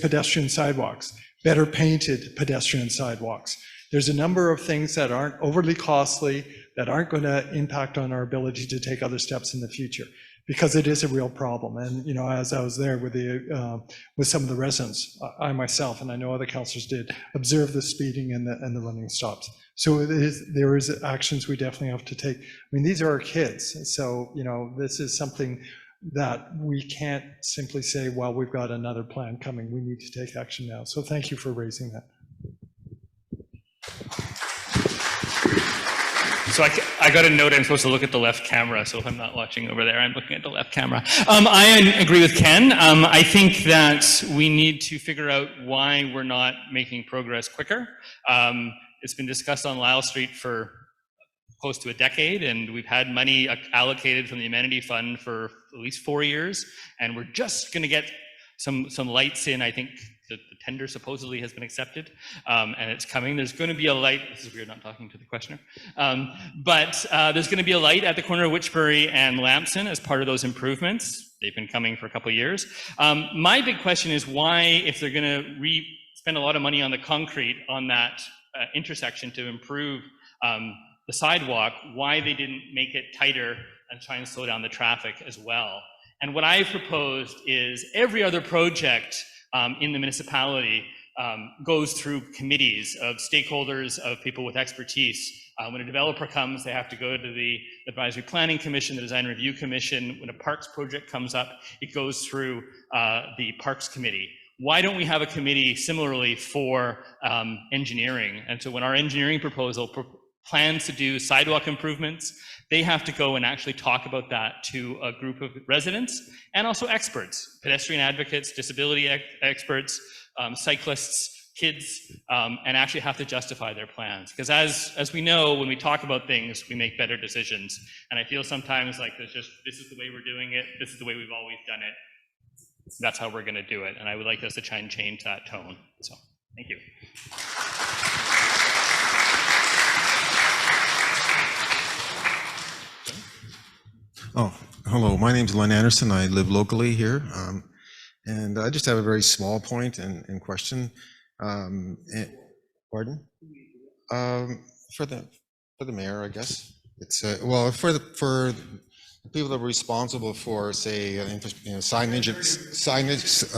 pedestrian sidewalks, better painted pedestrian sidewalks. There's a number of things that aren't overly costly, that aren't going to impact on our ability to take other steps in the future, because it is a real problem. And, you know, as I was there with some of the residents, I myself, and I know other councillors did, observe the speeding and the running stops. So there is actions we definitely have to take. I mean, these are our kids. So, you know, this is something that we can't simply say, well, we've got another plan coming. We need to take action now. So thank you for raising that. So I got a note I'm supposed to look at the left camera, so if I'm not watching over there, I'm looking at the left camera. I agree with Ken. I think that we need to figure out why we're not making progress quicker. It's been discussed on Lyle Street for close to a decade, and we've had money allocated from the amenity fund for at least 4 years, and we're just going to get some lights in. I think the tender supposedly has been accepted, and it's coming. There's going to be a light. This is weird, not talking to the questioner. But there's going to be a light at the corner of Witchbury and Lamson as part of those improvements. They've been coming for a couple of years. My big question is why, if they're going to spend a lot of money on the concrete on that intersection to improve the sidewalk, why they didn't make it tighter and try and slow down the traffic as well. And what I've proposed is every other project in the municipality goes through committees of stakeholders, of people with expertise. When a developer comes, they have to go to the Advisory Planning Commission, the Design Review Commission. When a parks project comes up, it goes through the Parks Committee. Why don't we have a committee similarly for engineering? And so when our engineering proposal plans to do sidewalk improvements, they have to go and actually talk about that to a group of residents and also experts, pedestrian advocates, disability experts, cyclists, kids, and actually have to justify their plans. Because as we know, when we talk about things, we make better decisions. And I feel sometimes like this is the way we're doing it, this is the way we've always done it, that's how we're going to do it. And I would like us to try and change that tone. So, thank you. Oh, hello. My name's Len Anderson. I live locally here, and I just have a very small point and question. Pardon? For the mayor, I guess. It's well for the people that are responsible for, say, signage.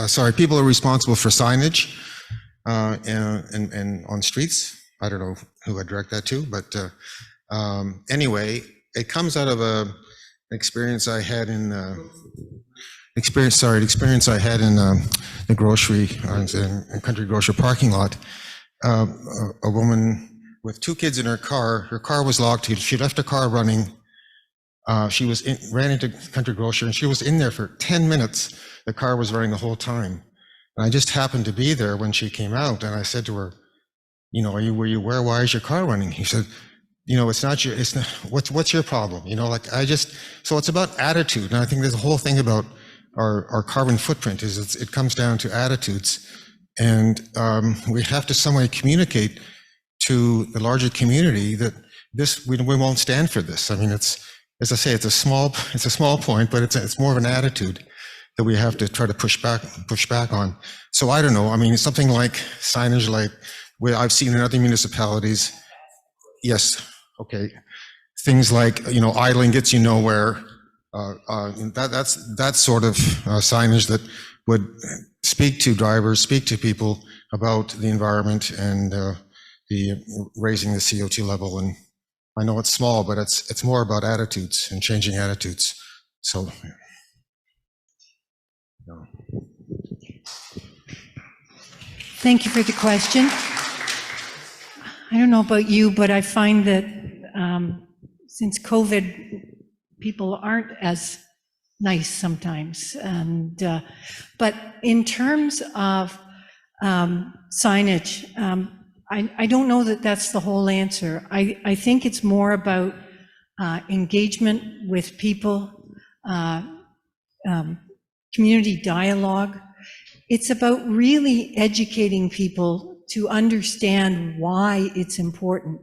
Sorry, people are responsible for signage and on streets. I don't know who I direct that to, but anyway, it comes out of experience I had in the grocery in country grocery parking lot. A woman with 2 kids in her car was locked. She left her car running. She ran into country grocery and she was in there for 10 minutes. The car was running the whole time. And I just happened to be there when she came out, and I said to her, you know, where? Why is your car running? He said, you know, what's your problem? You know, so it's about attitude. And I think there's a whole thing about our carbon footprint it comes down to attitudes. And we have to some way communicate to the larger community that we won't stand for this. I mean, as I say, it's a small point, but it's more of an attitude that we have to try to push back on. So I don't know. I mean, something like signage, like where I've seen in other municipalities. Yes. Okay, things like, you know, idling gets you nowhere. That's sort of signage that would speak to drivers, speak to people about the environment and the raising the CO2 level. And I know it's small, but it's more about attitudes and changing attitudes. So. No. Thank you for the question. I don't know about you, but I find that since COVID, people aren't as nice sometimes. And but in terms of signage, I don't know that that's the whole answer. I think it's more about engagement with people, community dialogue. It's about really educating people to understand why it's important.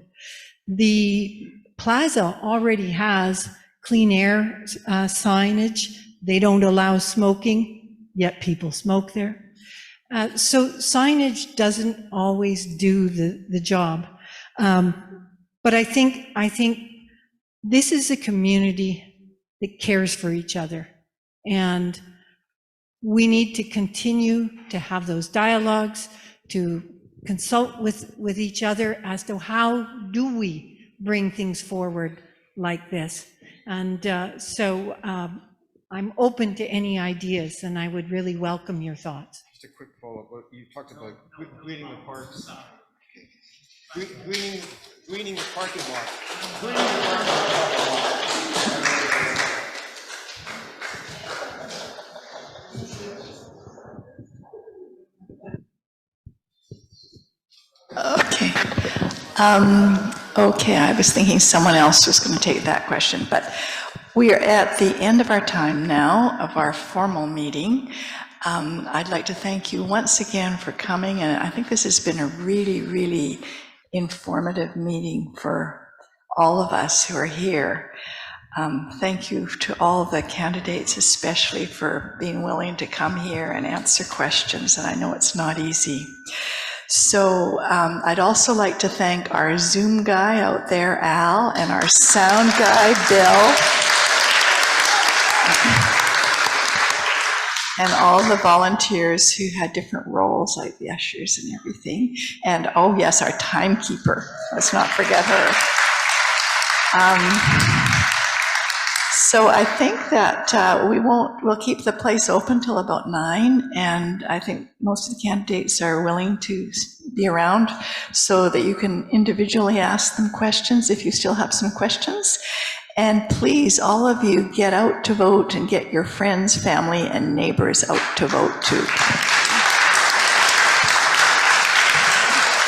The plaza already has clean air signage. They don't allow smoking, yet people smoke there. So signage doesn't always do the job. But I think this is a community that cares for each other. And we need to continue to have those dialogues, to consult with each other as to how do we bring things forward like this. And so I'm open to any ideas, and I would really welcome your thoughts. Just a quick follow-up. You talked about greening the parks. Greening the parking lot. Greening the parking lot. Okay. Okay, I was thinking someone else was going to take that question, but we are at the end of our time now of our formal meeting. I'd like to thank you once again for coming, and I think this has been a really, really informative meeting for all of us who are here. Thank you to all the candidates, especially for being willing to come here and answer questions, and I know it's not easy. So I'd also like to thank our Zoom guy out there, Al, and our sound guy, Bill, and all the volunteers who had different roles, like the ushers and everything. And oh yes, our timekeeper, let's not forget her. So I think that we'll keep the place open till about 9, and I think most of the candidates are willing to be around so that you can individually ask them questions if you still have some questions. And please, all of you, get out to vote and get your friends, family, and neighbors out to vote too.